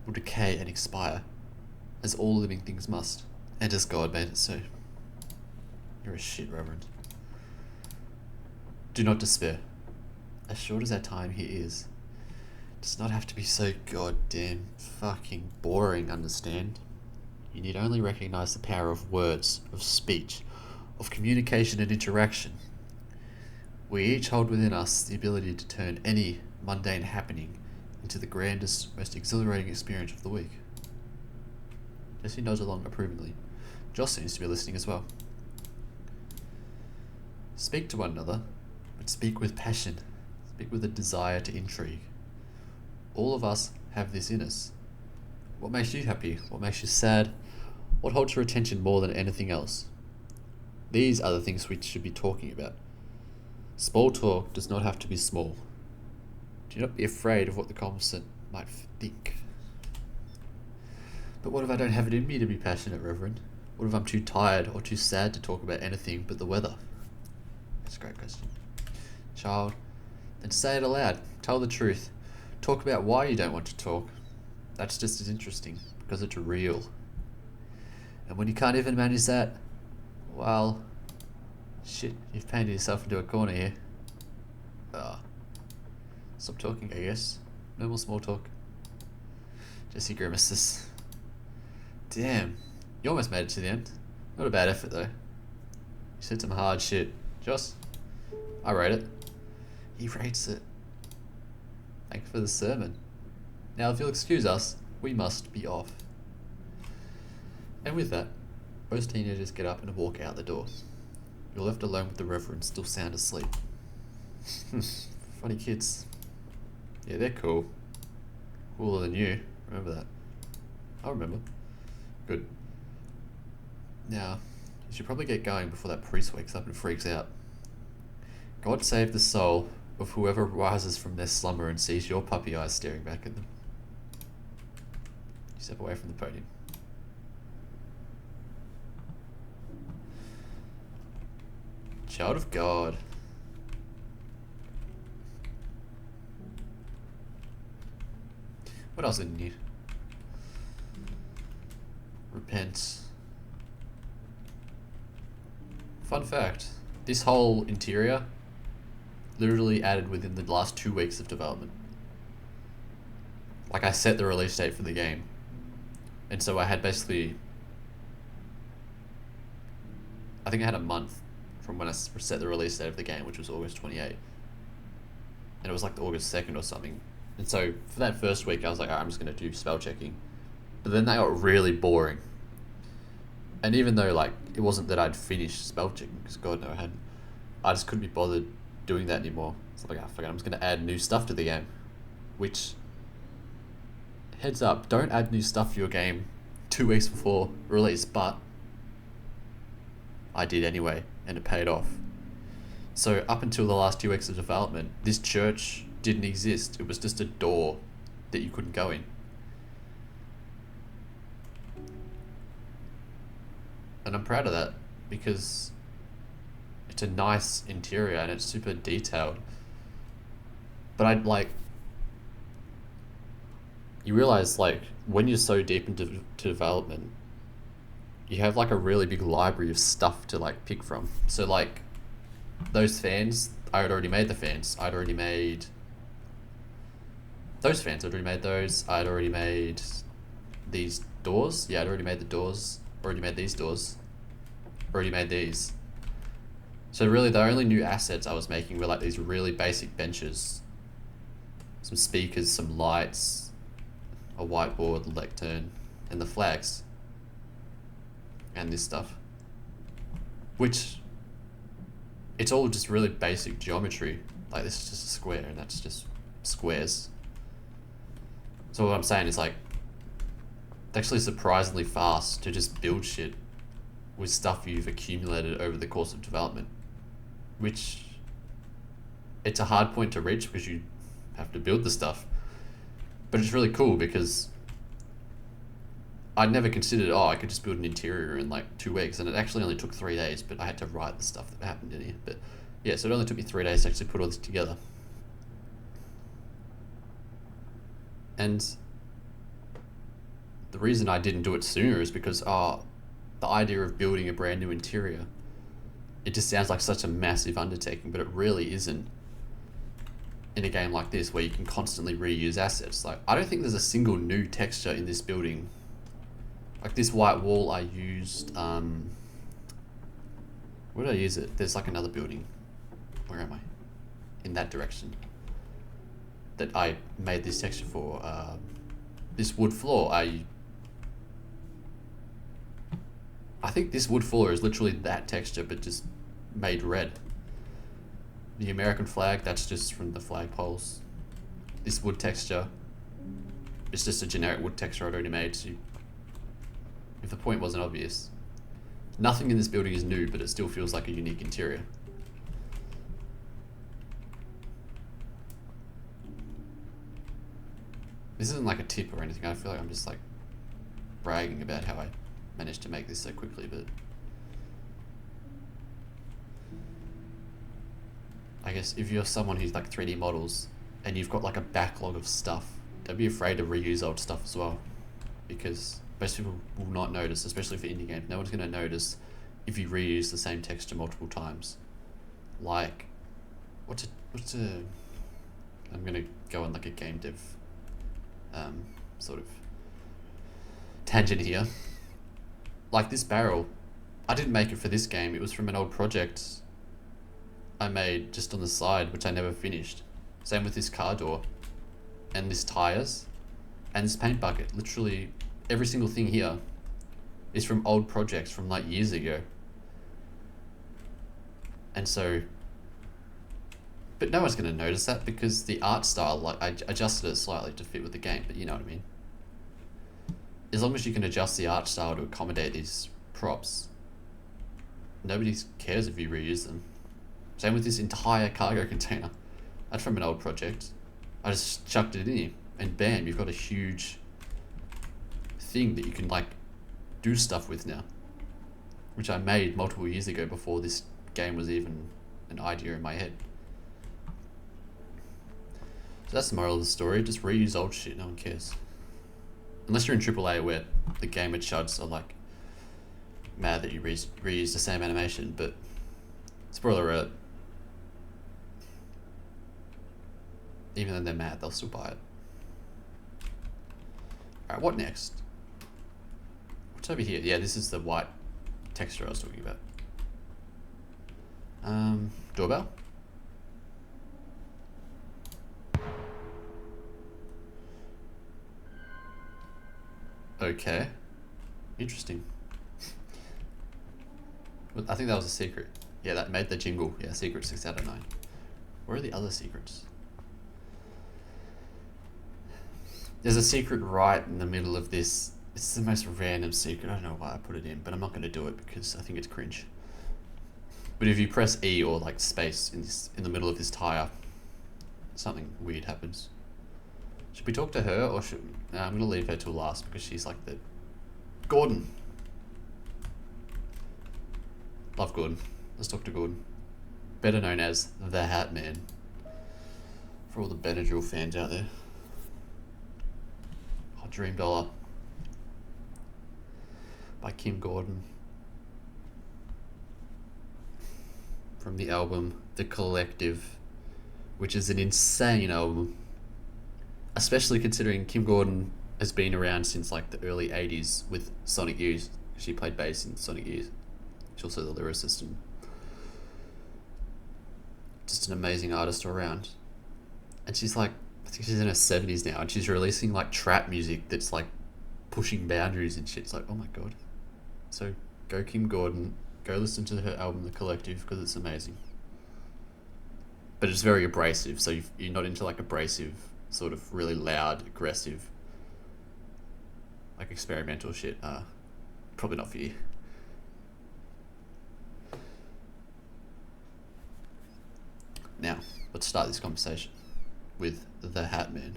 will decay and expire, as all living things must, and as God made it so. You're a shit, Reverend. Do not despair. As short as our time here is, it does not have to be so goddamn fucking boring, understand? You need only recognize the power of words, of speech, of communication and interaction. We each hold within us the ability to turn any mundane happening into the grandest, most exhilarating experience of the week. Jesse nods along approvingly. Joss seems to be listening as well. Speak to one another, but speak with passion. Speak with a desire to intrigue. All of us have this in us. What makes you happy? What makes you sad? What holds your attention more than anything else? These are the things we should be talking about. Small talk does not have to be small. Do not be afraid of what the conversant might think. But what if I don't have it in me to be passionate, Reverend? What if I'm too tired or too sad to talk about anything but the weather? That's a great question. Child, then say it aloud. Tell the truth. Talk about why you don't want to talk. That's just as interesting, because it's real. And when you can't even manage that, well, shit, you've painted yourself into a corner here. Stop talking, I guess. No more small talk. Jesse grimaces. Damn, you almost made it to the end. Not a bad effort though. You said some hard shit. Joss, I rate it. He rates it. Thanks for the sermon. Now if you'll excuse us, we must be off. And with that, both teenagers get up and walk out the door. You're left alone with the Reverend still sound asleep. Funny kids. Yeah, they're cool. Cooler than you. Remember that. I remember. Good. Now, you should probably get going before that priest wakes up and freaks out. God save the soul of whoever rises from their slumber and sees your puppy eyes staring back at them. You step away from the podium. Child of God. What else didn't you? Repent. Fun fact, this whole interior literally added within the last 2 weeks of development. Like I set the release date for the game. And so I had basically, I think I had a month from when I set the release date of the game, which was August 28th. And it was like the August 2nd or something. And so for that first week, I was like, all right, I'm just going to do spell checking. But then that got really boring. And even though like it wasn't that I'd finished spell checking, because God no, I hadn't, I just couldn't be bothered doing that anymore. So like, fuck it, I'm just going to add new stuff to the game. Which, heads up, don't add new stuff to your game 2 weeks before release, but I did anyway, and it paid off. So up until the last 2 weeks of development, this church didn't exist. It was just a door that you couldn't go in. And I'm proud of that because it's a nice interior and it's super detailed. But I'd like, you realize like when you're so deep into development, you have like a really big library of stuff to like pick from. So like those fans, I had already made the fans. I'd already made those fans. I'd already made those. I'd already made these doors. Yeah, I'd already made the doors. Already made these doors. Already made these. So really the only new assets I was making were like these really basic benches. Some speakers, some lights, a whiteboard, lectern, and the flags. And this stuff. Which, it's all just really basic geometry. Like this is just a square and that's just squares. So what I'm saying is like, it's actually surprisingly fast to just build shit with stuff you've accumulated over the course of development. Which, it's a hard point to reach because you have to build the stuff. But it's really cool because I'd never considered, I could just build an interior in like 2 weeks, and it actually only took 3 days, but I had to write the stuff that happened in here. But yeah, so it only took me 3 days to actually put all this together. And the reason I didn't do it sooner is because the idea of building a brand new interior, it just sounds like such a massive undertaking, but it really isn't in a game like this where you can constantly reuse assets. Like, I don't think there's a single new texture in this building. Like this white wall I used, where did I use it? There's like another building. Where am I? In that direction. That I made this texture for. This wood floor, I think this wood floor is literally that texture, but just made red. The American flag, that's just from the flagpoles. This wood texture, it's just a generic wood texture I'd already made, so if the point wasn't obvious. Nothing in this building is new, but it still feels like a unique interior. This isn't like a tip or anything, I feel like I'm just like bragging about how I managed to make this so quickly, but I guess if you're someone who's like 3D models and you've got like a backlog of stuff, don't be afraid to reuse old stuff as well, because most people will not notice, especially for indie games. No one's going to notice if you reuse the same texture multiple times. Like, what's a I'm going to go on like a game dev sort of tangent here. Like this barrel, I didn't make it for this game, it was from an old project I made just on the side, which I never finished. Same with this car door, and this tires, and this paint bucket. Literally every single thing here is from old projects from like years ago. And so, but no one's going to notice that because the art style, like I adjusted it slightly to fit with the game, but you know what I mean. As long as you can adjust the art style to accommodate these props, nobody cares if you reuse them. Same with this entire cargo container. That's from an old project. I just chucked it in here, and bam, you've got a huge thing that you can like do stuff with now, which I made multiple years ago before this game was even an idea in my head. So that's the moral of the story, just reuse old shit, no one cares. Unless you're in AAA where the gamer chuds are like mad that you reuse the same animation, but spoiler alert, even though they're mad, they'll still buy it. Alright, what next? What's over here? Yeah, this is the white texture I was talking about. Doorbell? Okay. Interesting. I think that was a secret. Yeah, that made the jingle. Yeah, secret 6 out of 9. Where are the other secrets? There's a secret right in the middle of this. It's the most random secret. I don't know why I put it in, but I'm not going to do it because I think it's cringe. But if you press E or like space in the middle of this tire, something weird happens. Should we talk to her or should... No, I'm going to leave her till last because she's like the... Gordon. Love Gordon. Let's talk to Gordon. Better known as the Hat Man. For all the Benadryl fans out there. Oh, Dream Dollar. By Kim Gordon. From the album The Collective, which is an insane album. Especially considering Kim Gordon has been around since like the early 80s with Sonic Youth. She played bass in Sonic Youth. She's also the lyricist and just an amazing artist all around. And she's like, I think she's in her 70s now, and she's releasing like trap music that's like pushing boundaries and shit. It's like, oh my god. So go Kim Gordon, go listen to her album The Collective because it's amazing. But it's very abrasive, so you're not into like abrasive, sort of really loud, aggressive, like experimental shit. Probably not for you. Now, let's start this conversation with the Hat Man.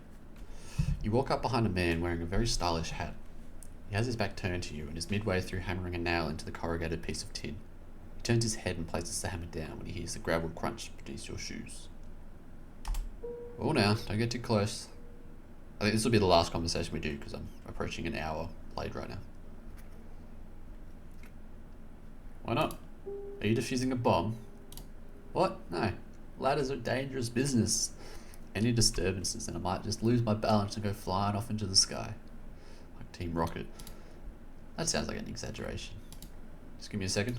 You walk up behind a man wearing a very stylish hat. He has his back turned to you and is midway through hammering a nail into the corrugated piece of tin. He turns his head and places the hammer down when he hears the gravel crunch beneath your shoes. Oh, now, don't get too close. I think this will be the last conversation we do because I'm approaching an hour played right now. Why not? Are you defusing a bomb? What? No. Ladders are dangerous business. Any disturbances and I might just lose my balance and go flying off into the sky. Like Team Rocket. That sounds like an exaggeration. Just give me a second.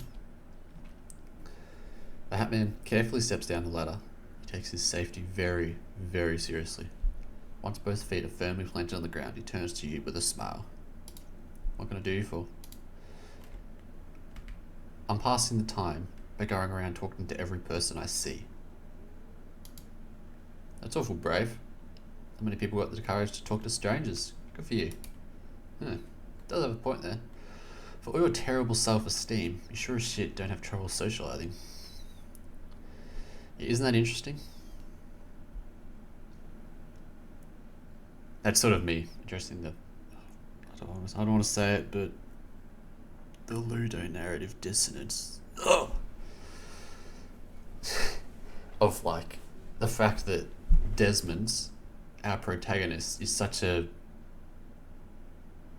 The Hat Man carefully steps down the ladder. He takes his safety very, very seriously. Once both feet are firmly planted on the ground, he turns to you with a smile. What can I do you for? I'm passing the time by going around talking to every person I see. That's awful brave. How many people got the courage to talk to strangers? Good for you. Does have a point there. For all your terrible self-esteem, you sure as shit don't have trouble socializing. Yeah, isn't that interesting? That's sort of me addressing the... I don't want to say it, but... the ludonarrative dissonance. Ugh! Of, like, the fact that Desmond's, our protagonist, is such a...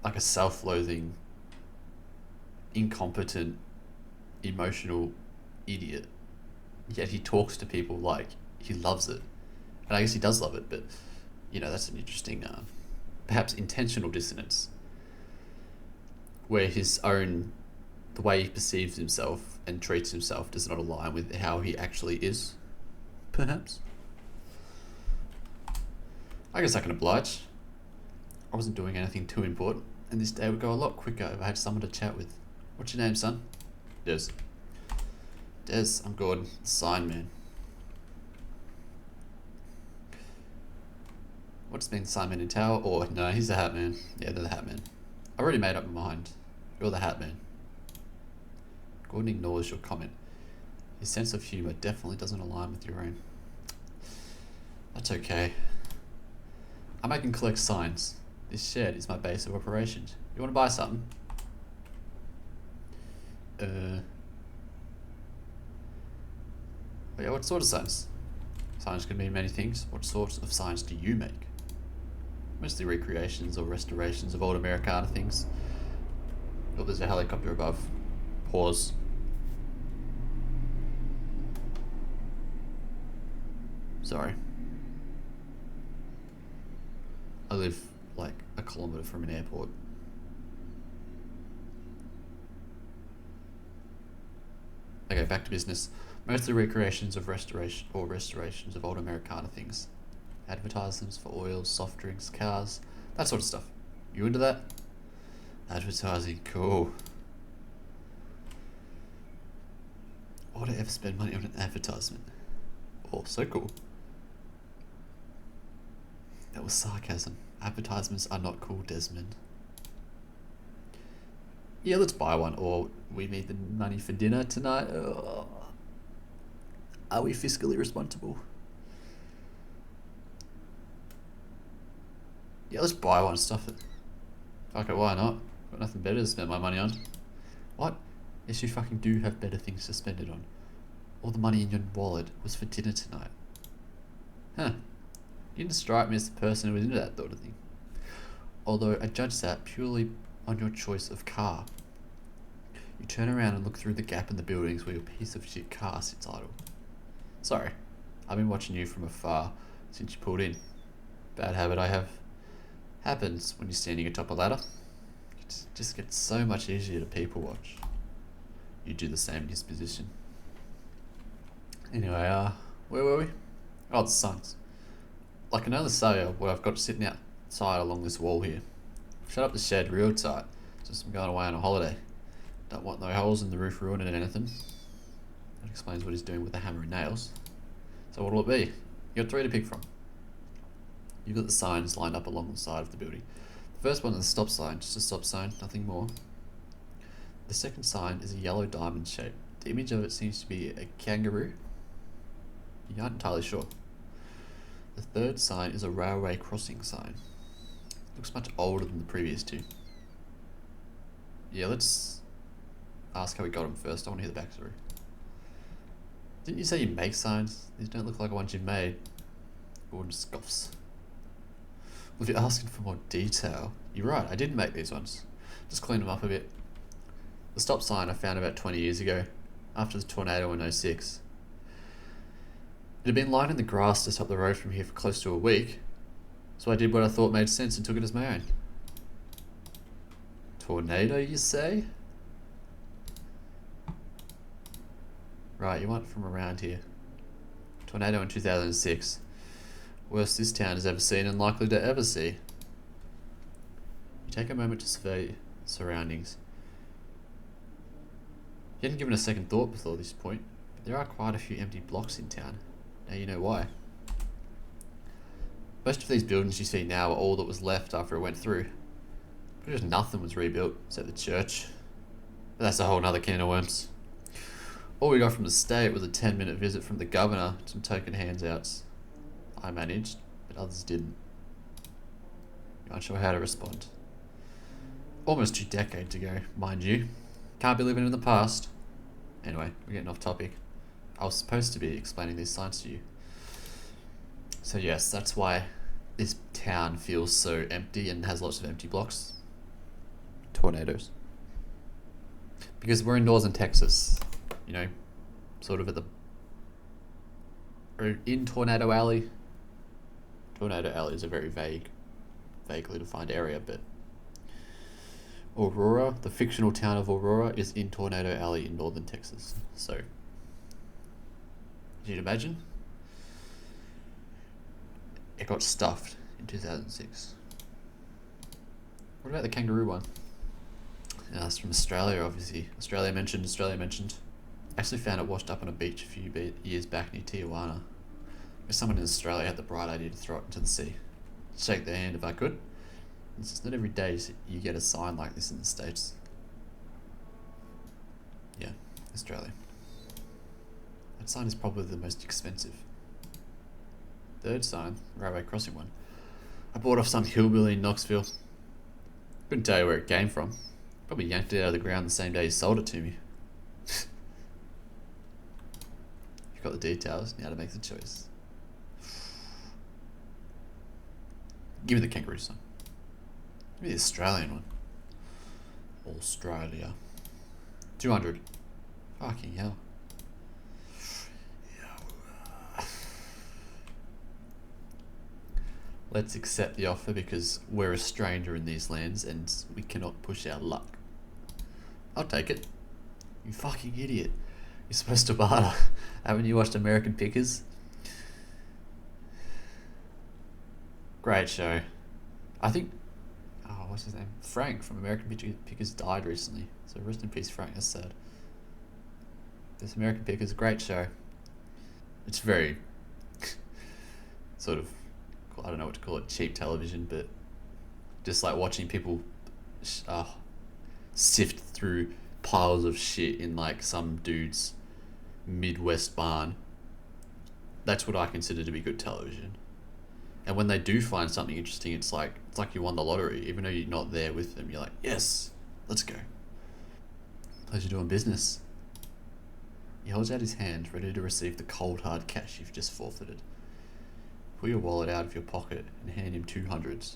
like a self-loathing, incompetent, emotional idiot. Yet he talks to people like he loves it. And I guess he does love it, but, you know, that's an interesting, perhaps intentional dissonance. Where his own, the way he perceives himself and treats himself does not align with how he actually is, perhaps. I guess I can oblige. I wasn't doing anything too important, and this day would go a lot quicker if I had someone to chat with. What's your name, son? Des. Des, I'm Gordon, the sign man. What's been sign man in tower? Or, no, he's the hat man. Yeah, they're the hat man. I already made up my mind. You're the hat man. Gordon ignores your comment. His sense of humour definitely doesn't align with your own. That's okay. I make and collect signs. This shed is my base of operations. You want to buy something? Yeah, what sort of signs? Signs can mean many things. What sorts of signs do you make? Mostly recreations or restorations of old Americana things. Oh, there's a helicopter above. Pause. Sorry. I live like a kilometre from an airport. Okay, back to business. Mostly recreations of restorations of old Americana things. Advertisements for oils, soft drinks, cars, that sort of stuff. You into that? Advertising, cool. Why would I ever spend money on an advertisement? Oh, so cool. That was sarcasm. Advertisements are not cool, Desmond. Yeah, let's buy one, or we need the money for dinner tonight. Oh. Are we fiscally responsible? Yeah, let's buy one, stuff it. Okay, why not? Got nothing better to spend my money on. What? Yes, you fucking do have better things to spend it on. All the money in your wallet was for dinner tonight. Huh. You didn't strike me as the person who was into that sort of thing. Although I judge that purely on your choice of car. You turn around and look through the gap in the buildings where your piece of shit car sits idle. Sorry, I've been watching you from afar since you pulled in. Bad habit I have. Happens when you're standing atop a ladder. It just gets so much easier to people watch. You do the same in his position. Anyway, where were we? Oh, the signs. I can only say what I've got sitting outside along this wall here. Shut up the shed real tight, since I'm going away on a holiday. Don't want no holes in the roof ruining anything. That explains what he's doing with the hammer and nails. So what'll it be? You got 3 to pick from. You've got the signs lined up along the side of the building. The first one is a stop sign, just a stop sign, nothing more. The second sign is a yellow diamond shape. The image of it seems to be a kangaroo. You aren't entirely sure. The third sign is a railway crossing sign. Looks much older than the previous 2. Yeah, let's ask how we got them first. I want to hear the backstory. Didn't you say you make signs? These don't look like ones you've made. Gordon scoffs. Well, if you're asking for more detail, you're right, I did make these ones. Just clean them up a bit. The stop sign I found about 20 years ago, after the tornado in '06. It had been lying in the grass just up the road from here for close to a week, so I did what I thought made sense and took it as my own. Tornado, you say? Right, you want from around here. Tornado in 2006. Worst this town has ever seen and likely to ever see. You take a moment to survey the surroundings. You hadn't given a second thought before this point, but there are quite a few empty blocks in town. Now you know why. Most of these buildings you see now are all that was left after it went through. But just nothing was rebuilt, except the church. But that's a whole nother can of worms. All we got from the state was a 10-minute visit from the governor and some token handouts. I managed, but others didn't. You're unsure how to respond. Almost 2 decades ago, mind you. Can't be living in the past. Anyway, we're getting off topic. I was supposed to be explaining these signs to you. So yes, that's why this town feels so empty and has lots of empty blocks. Tornadoes. Because we're in northern Texas, you know, sort of at the... or in Tornado Alley. Tornado Alley is a very vaguely defined area, but Aurora, the fictional town of Aurora, is in Tornado Alley in northern Texas. So, you'd imagine? It got stuffed in 2006. What about the kangaroo one? Yeah, that's from Australia, obviously. Australia mentioned. I actually found it washed up on a beach a few years back near Tijuana. If someone in Australia had the bright idea to throw it into the sea. Shake their hand if I could. It's just not every day you get a sign like this in the States. Yeah, Australia. That sign is probably the most expensive. Third sign, railway crossing one. I bought off some hillbilly in Knoxville. Couldn't tell you where it came from. Probably yanked it out of the ground the same day he sold it to me. You've got the details, now to make the choice. Give me the kangaroo sign. Give me the Australian one. Australia. 200. Fucking hell. Let's accept the offer because we're a stranger in these lands and we cannot push our luck. I'll take it. You fucking idiot. You're supposed to barter. Haven't you watched American Pickers? Great show. I think... oh, what's his name? Frank from American Pickers died recently. So rest in peace, Frank. That's sad. This American Pickers, great show. It's very... sort of... I don't know what to call it, cheap television, but just like watching people sift through piles of shit in like some dude's Midwest barn. That's what I consider to be good television. And when they do find something interesting, it's like you won the lottery. Even though you're not there with them, you're like, yes, let's go. Pleasure doing business. He holds out his hand, ready to receive the cold hard cash you've just forfeited. Pull your wallet out of your pocket and hand him 200s.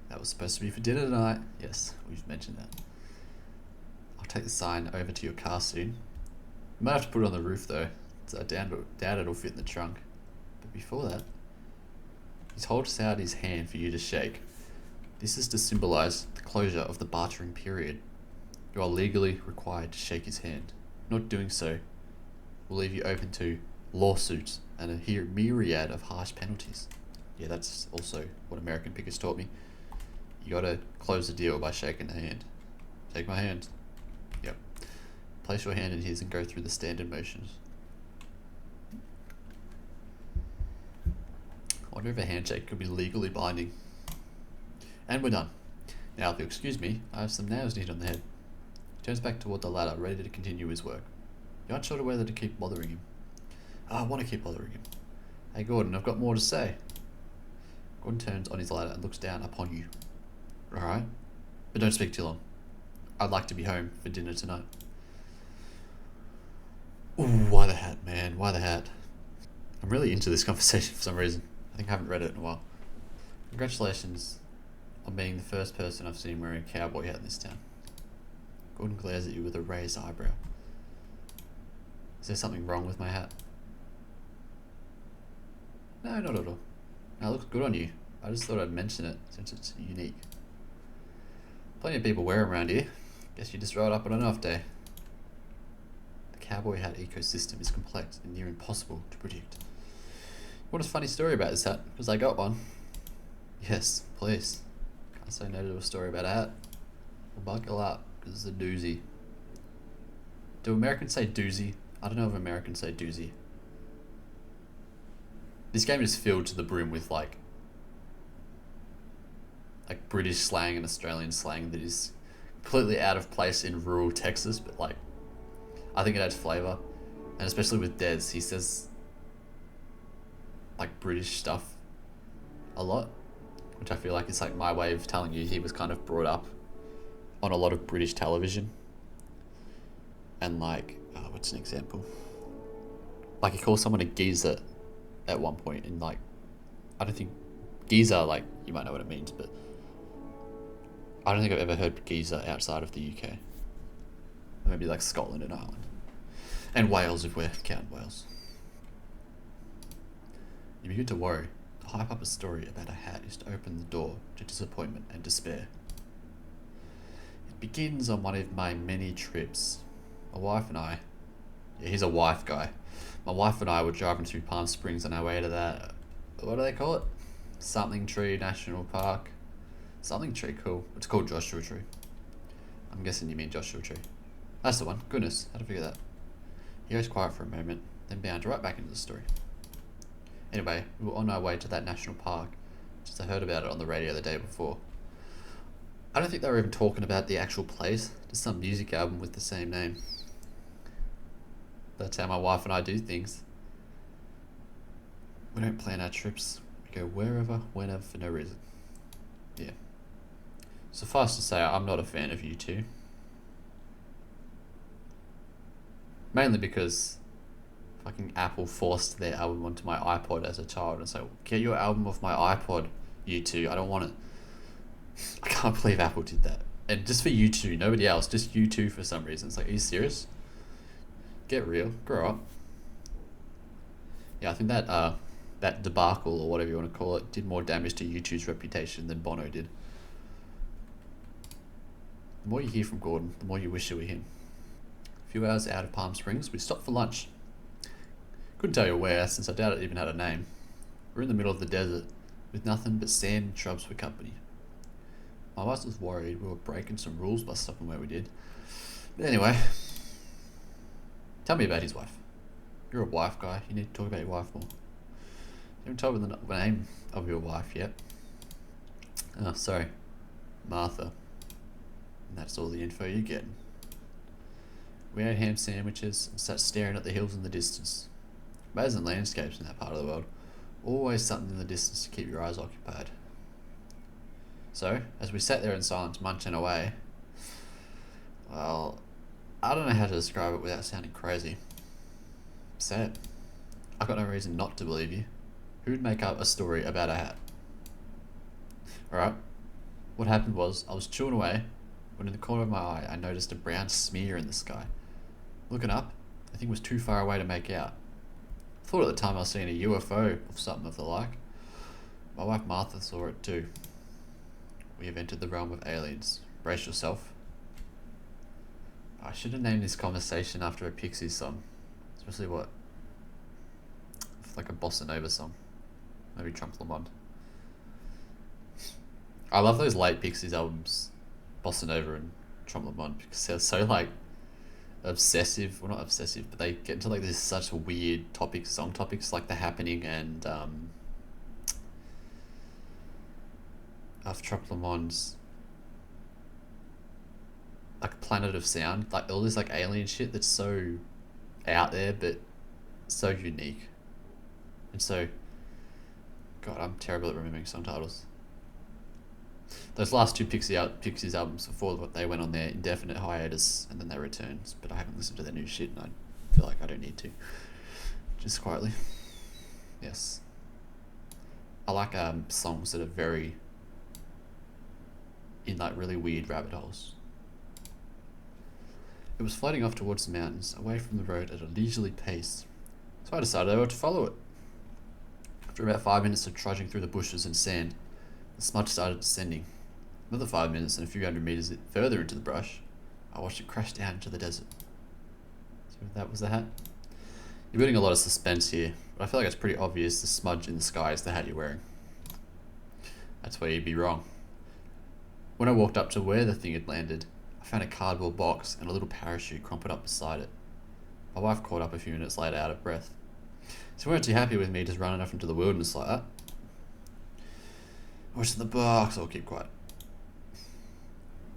That was supposed to be for dinner tonight. Yes, we've mentioned that. I'll take the sign over to your car soon. You might have to put it on the roof though, so I doubt it'll fit in the trunk. But before that, he holds out his hand for you to shake. This is to symbolise the closure of the bartering period. You are legally required to shake his hand. Not doing so will leave you open to lawsuits and a myriad of harsh penalties. Yeah, that's also what American Pickers taught me. You gotta close the deal by shaking the hand. Shake my hand. Yep. Place your hand in his and go through the standard motions. I wonder if a handshake could be legally binding. And we're done. Now, if you'll excuse me, I have some nails to hit on the head. He turns back toward the ladder, ready to continue his work. You're unsure whether to keep bothering him. I want to keep bothering him. Hey Gordon, I've got more to say. Gordon turns on his ladder and looks down upon you. Alright? But don't speak too long. I'd like to be home for dinner tonight. Ooh, why the hat, man? Why the hat? I'm really into this conversation for some reason. I think I haven't read it in a while. Congratulations on being the first person I've seen wearing a cowboy hat in this town. Gordon glares at you with a raised eyebrow. Is there something wrong with my hat? No, not at all. No, it looks good on you. I just thought I'd mention it since it's unique. Plenty of people wear them around here. Guess you just roll it up on an off day. The cowboy hat ecosystem is complex and near impossible to predict. What a funny story about this hat, because I got one. Yes, please. Can't say no to a story about a hat. Well, buckle up, because it's a doozy. Do Americans say doozy? I don't know if Americans say doozy. This game is filled to the brim with like British slang and Australian slang that is completely out of place in rural Texas, but like I think it adds flavour. And especially with Des, he says like British stuff a lot, which I feel like it's like my way of telling you he was kind of brought up on a lot of British television. And like, what's an example? Like he calls someone a geezer at one point, and like, I don't think geezer, like, you might know what it means, but I don't think I've ever heard geezer outside of the UK. Maybe like Scotland and Ireland. And Wales, if we're counting Wales. You begin to worry. To hype up a story about a hat is to open the door to disappointment and despair. It begins on one of my many trips. My wife and I, yeah, he's a wife guy. My wife and I were driving through Palm Springs on our way to that, what do they call it? Something Tree National Park. Something Tree, cool. It's called Joshua Tree. I'm guessing you mean Joshua Tree. That's the one. Goodness, how'd I figure that? He goes quiet for a moment, then bounds right back into the story. Anyway, we were on our way to that national park, just I heard about it on the radio the day before. I don't think they were even talking about the actual place, just some music album with the same name. That's how my wife and I do things. We don't plan our trips. We go wherever, whenever, for no reason. Yeah. Suffice to say, I'm not a fan of U2. Mainly because fucking Apple forced their album onto my iPod as a child and so get your album off my iPod, U2. I don't want it. I can't believe Apple did that. And just for U2, nobody else, just U2 for some reason. It's like, are you serious? Get real, grow up. Yeah, I think that debacle or whatever you want to call it did more damage to U2's reputation than Bono did. The more you hear from Gordon, the more you wish it were him. A few hours out of Palm Springs, we stopped for lunch. Couldn't tell you where, since I doubt it even had a name. We're in the middle of the desert, with nothing but sand and shrubs for company. My wife was worried we were breaking some rules by stopping where we did. But anyway, tell me about his wife. You're a wife guy, you need to talk about your wife more. You haven't told me the name of your wife yet. Oh, sorry. Martha. And that's all the info you get. We ate ham sandwiches and sat staring at the hills in the distance. Amazing landscapes in that part of the world. Always something in the distance to keep your eyes occupied. So, as we sat there in silence munching away, well, I don't know how to describe it without sounding crazy. Sad. I've got no reason not to believe you. Who'd make up a story about a hat? Alright, what happened was, I was chewing away, when in the corner of my eye I noticed a brown smear in the sky. Looking up, the thing was too far away to make out. I thought at the time I was seeing a UFO or something of the like. My wife Martha saw it too. We have entered the realm of aliens. Brace yourself. I should have named this conversation after a Pixies song. Especially what? Like a bossa nova song. Maybe Trump Lamont. I love those late Pixies albums, Bossa Nova and Trump Lamont, because they're so like obsessive, well not obsessive, but they get into like this such weird topics, song topics like The Happening and of Trump Lamont's like Planet of Sound, like all this like alien shit that's so out there but so unique. And so, God, I'm terrible at remembering song titles. Those last two Pixies albums before they went on their indefinite hiatus and then they returned, but I haven't listened to their new shit and I feel like I don't need to. Just quietly. Yes. I like songs that are very in like really weird rabbit holes. It was floating off towards the mountains, away from the road at a leisurely pace, so I decided I ought to follow it. After about 5 minutes of trudging through the bushes and sand, the smudge started descending. Another 5 minutes and a few hundred meters further into the brush, I watched it crash down into the desert. So that was the hat. You're building a lot of suspense here, but I feel like it's pretty obvious the smudge in the sky is the hat you're wearing. That's where you'd be wrong. When I walked up to where the thing had landed, I I found a cardboard box and a little parachute crumpled up beside it. My wife caught up a few minutes later out of breath. She weren't too happy with me just running off into the wilderness like that. What's in the box? I'll keep quiet.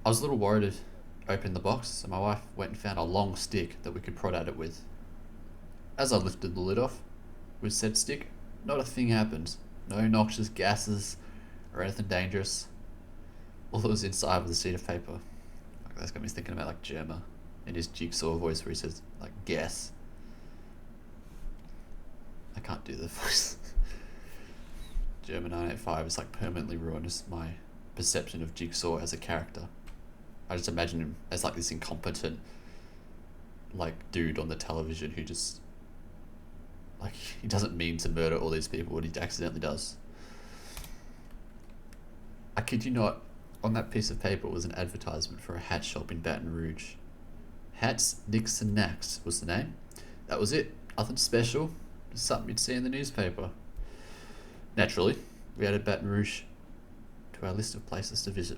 I was a little worried to open the box, so my wife went and found a long stick that we could prod at it with. As I lifted the lid off with said stick, not a thing happened. No noxious gases or anything dangerous. All that was inside was a sheet of paper. Like, that's got me thinking about like Gemma in his Jigsaw voice where he says like guess. I can't do the voice. German 985 is like permanently ruined my perception of Jigsaw as a character. I just imagine him as like this incompetent like dude on the television who just like he doesn't mean to murder all these people, but he accidentally does. I kid you not, on that piece of paper was an advertisement for a hat shop in Baton Rouge. Hats, Nicks and Knacks was the name. That was it. Nothing special. Just something you'd see in the newspaper. Naturally, we added Baton Rouge to our list of places to visit.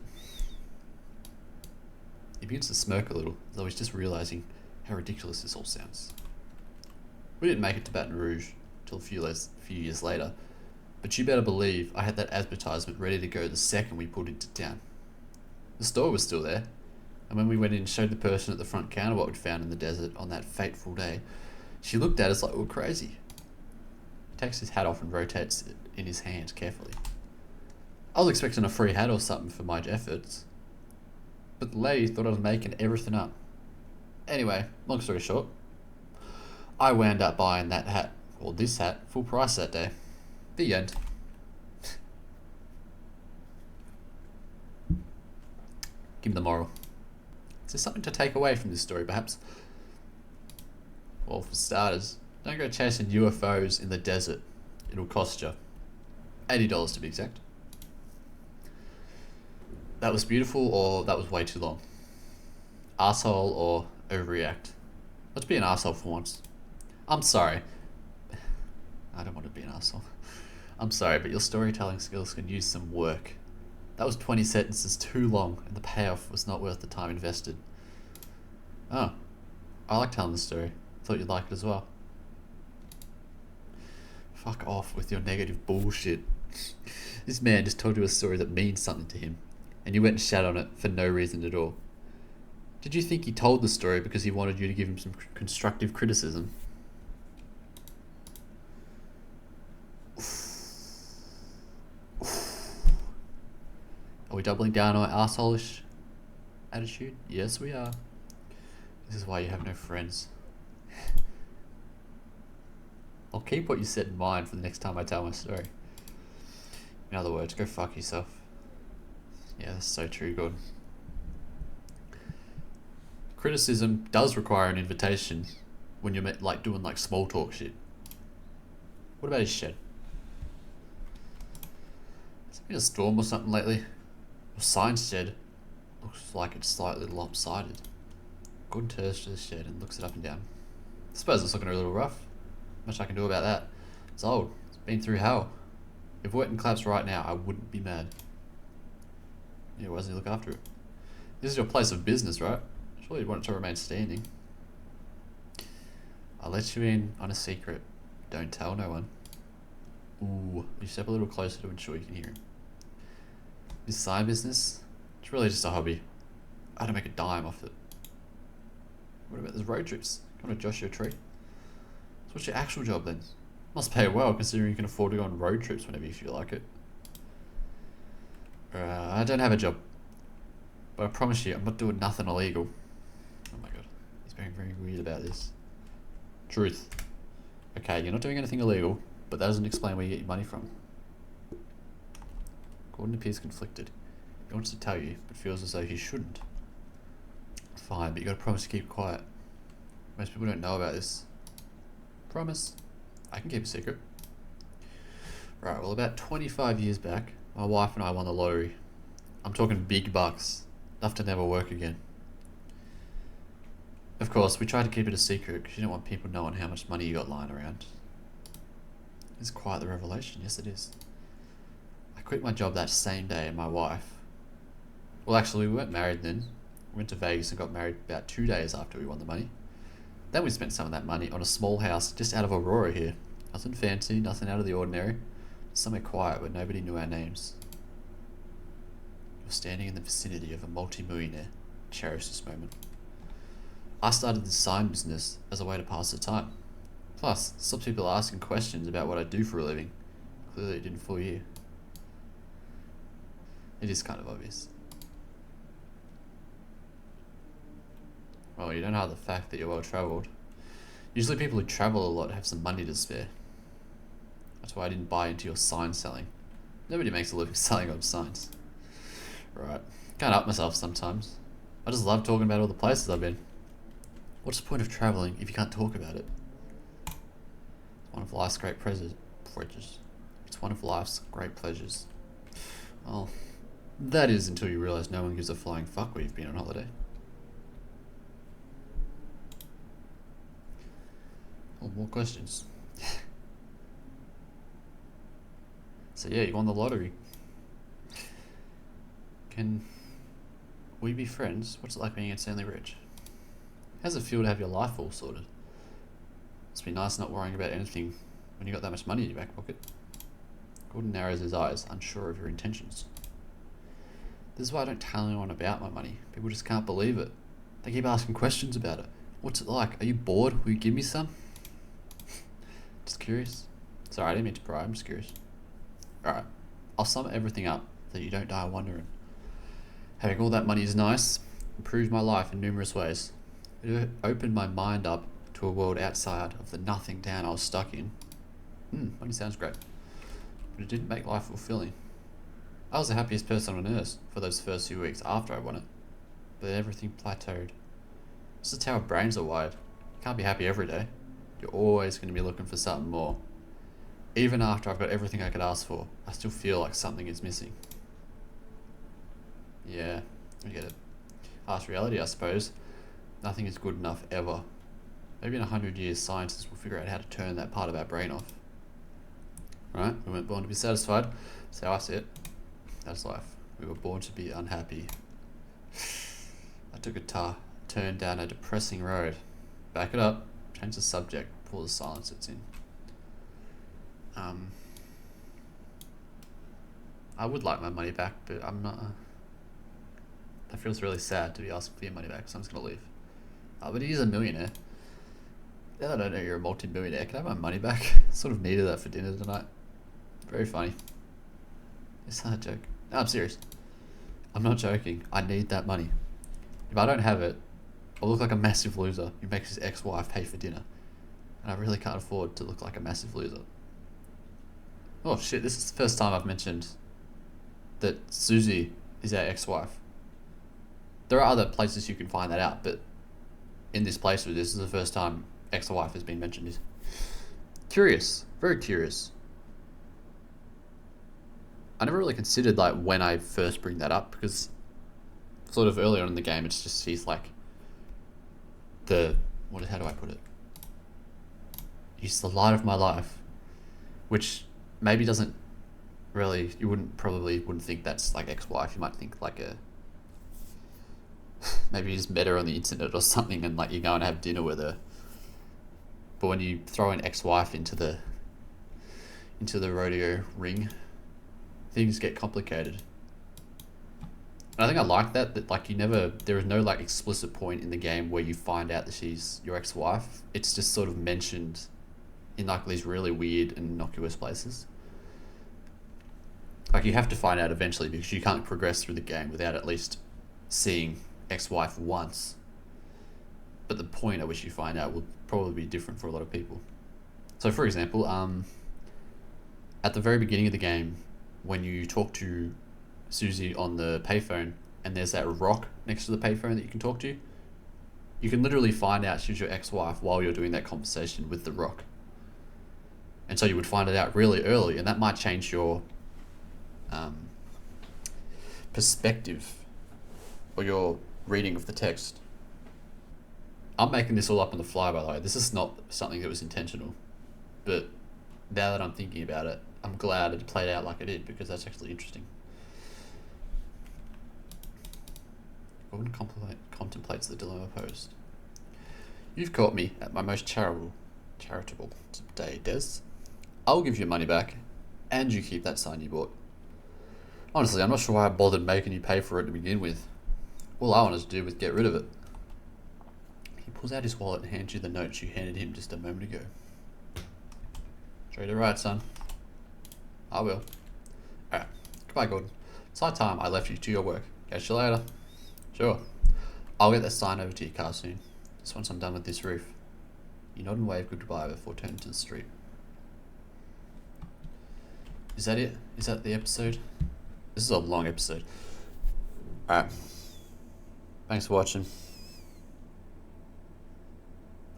He begins to smirk a little, as though he's just realising how ridiculous this all sounds. We didn't make it to Baton Rouge till a few years later, but you better believe I had that advertisement ready to go the second we pulled into town. The store was still there, and when we went in and showed the person at the front counter what we'd found in the desert on that fateful day, she looked at us like we were crazy. He takes his hat off and rotates it in his hand carefully. I was expecting a free hat or something for my efforts, but the lady thought I was making everything up. Anyway, long story short, I wound up buying that hat, or this hat, full price that day. The end. Give me the moral. Is there something to take away from this story, perhaps? Well, for starters, don't go chasing UFOs in the desert. It'll cost you $80 to be exact. That was beautiful, or that was way too long. Arsehole or overreact. Let's be an arsehole for once. I'm sorry. I don't want to be an arsehole. I'm sorry, but your storytelling skills can use some work. That was 20 sentences too long, and the payoff was not worth the time invested. Oh, I like telling the story. Thought you'd like it as well. Fuck off with your negative bullshit. This man just told you a story that means something to him, and you went and shat on it for no reason at all. Did you think he told the story because he wanted you to give him some constructive criticism? Are we doubling down on our arsehole-ish attitude? Yes, we are. This is why you have no friends. I'll keep what you said in mind for the next time I tell my story. In other words, go fuck yourself. Yeah, that's so true, Gordon. Criticism does require an invitation when you're like doing like small talk shit. What about his shed? Has there been a storm or something lately? Your sign shed looks like it's slightly lopsided. Gordon turns to the shed and looks it up and down. I suppose it's looking a little rough. Much I can do about that. It's old. It's been through hell. If it went and collapsed right now, I wouldn't be mad. Yeah, why doesn't he look after it? This is your place of business, right? Surely you'd want it to remain standing. I'll let you in on a secret. Don't tell no one. Ooh, you step a little closer to ensure you can hear him. This side business, it's really just a hobby. I don't make a dime off it. What about those road trips? Come to Joshua Tree? So what's your actual job then? Must pay well considering you can afford to go on road trips whenever you feel like it. I don't have a job. But I promise you, I'm not doing nothing illegal. Oh my god. He's being very weird about this. Truth. Okay, you're not doing anything illegal, but that doesn't explain where you get your money from. Gordon appears conflicted. He wants to tell you, but feels as though he shouldn't. Fine, but you gotta promise to keep quiet. Most people don't know about this. Promise. I can keep a secret. Right, well, about 25 years back, my wife and I won the lottery. I'm talking big bucks. Enough to never work again. Of course, we tried to keep it a secret because you don't want people knowing how much money you got lying around. It's quite the revelation, yes it is. I quit my job that same day and my wife... Well, actually, we weren't married then. We went to Vegas and got married about 2 days after we won the money. Then we spent some of that money on a small house just out of Aurora here. Nothing fancy, nothing out of the ordinary. Somewhere quiet where nobody knew our names. You're standing in the vicinity of a multi-millionaire. Cherish this moment. I started this sign business as a way to pass the time. Plus, it stops people asking questions about what I do for a living. Clearly it didn't fool you. It is kind of obvious. Well, you don't hide the fact that you're well travelled. Usually people who travel a lot have some money to spare. That's why I didn't buy into your sign selling. Nobody makes a living selling on signs. Right. Can't help myself sometimes. I just love talking about all the places I've been. What's the point of travelling if you can't talk about it? It's one of life's great pleasures. It's one of life's great pleasures. Well, that is until you realise no one gives a flying fuck where you've been on holiday. Well, more questions. So yeah, you won the lottery. Can we be friends? What's it like being insanely rich? How's it feel to have your life all sorted? Must be nice not worrying about anything when you got that much money in your back pocket. Gordon narrows his eyes, unsure of your intentions. This is why I don't tell anyone about my money. People just can't believe it. They keep asking questions about it. What's it like? Are you bored? Will you give me some? Just curious. Sorry, I didn't mean to pry. I'm just curious. Alright, I'll sum everything up so that you don't die wondering. Having all that money is nice. Improved my life in numerous ways. It opened my mind up to a world outside of the nothing town I was stuck in. Money sounds great. But it didn't make life fulfilling. I was the happiest person on earth for those first few weeks after I won it. But everything plateaued. This is how our brains are wired. You can't be happy every day. You're always going to be looking for something more. Even after I've got everything I could ask for, I still feel like something is missing. Yeah, I get it. Harsh reality, I suppose. Nothing is good enough ever. Maybe in 100 years, scientists will figure out how to turn that part of our brain off. Right? We weren't born to be satisfied. That's how I see it. That's life. We were born to be unhappy. I took a turn down a depressing road. Back it up. Change the subject. Pull the silence it's in. I would like my money back, but I'm not. That feels really sad to be asking for your money back, so I'm just gonna leave. But he is a millionaire. Now that I know you're a multi-millionaire, can I have my money back? Sort of needed that for dinner tonight. Very funny. It's not a joke. No, I'm serious. I'm not joking. I need that money. If I don't have it, I'll look like a massive loser who makes his ex-wife pay for dinner. And I really can't afford to look like a massive loser. Oh shit, this is the first time I've mentioned that Susie is our ex-wife. There are other places you can find that out, but in this place, this is the first time ex-wife has been mentioned. Curious, very curious. I never really considered like when I first bring that up, because sort of early on in the game, it's just she's like how do I put it? He's the light of my life, which maybe doesn't really, you wouldn't think that's like ex-wife. You might think like maybe you just met her on the internet or something and like you go and have dinner with her. But when you throw an ex-wife into the rodeo ring, things get complicated. And I think I like that like there is no like explicit point in the game where you find out that she's your ex-wife. It's just sort of mentioned in like these really weird and innocuous places. Like you have to find out eventually because you can't progress through the game without at least seeing ex-wife once. But the point at which you find out will probably be different for a lot of people. So for example, at the very beginning of the game, when you talk to Susie on the payphone and there's that rock next to the payphone that you can talk to, you can literally find out she's your ex-wife while you're doing that conversation with the rock. And so you would find it out really early, and that might change your perspective or your reading of the text. I'm making this all up on the fly, by the way. This is not something that was intentional. But now that I'm thinking about it, I'm glad it played out like it did, because that's actually interesting. Gordon contemplates the dilemma posed. You've caught me at my most charitable day, Des. I'll give you your money back, and you keep that sign you bought. Honestly, I'm not sure why I bothered making you pay for it to begin with. All I wanted to do was get rid of it. He pulls out his wallet and hands you the notes you handed him just a moment ago. Treat it right, son. I will. Alright, goodbye, Gordon. It's high time I left you to your work. Catch you later. Sure. I'll get that sign over to your car soon. Just once I'm done with this roof. You nod and wave goodbye before turning to the street. Is that it? Is that the episode? This is a long episode. Alright. Thanks for watching.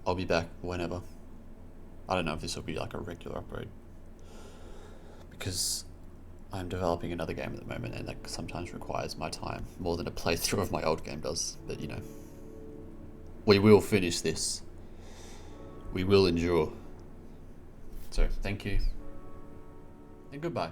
I'll be back whenever. I don't know if this will be like a regular upload, because I'm developing another game at the moment, and that sometimes requires my time more than a playthrough of my old game does. But you know, we will finish this. We will endure. So thank you, and goodbye.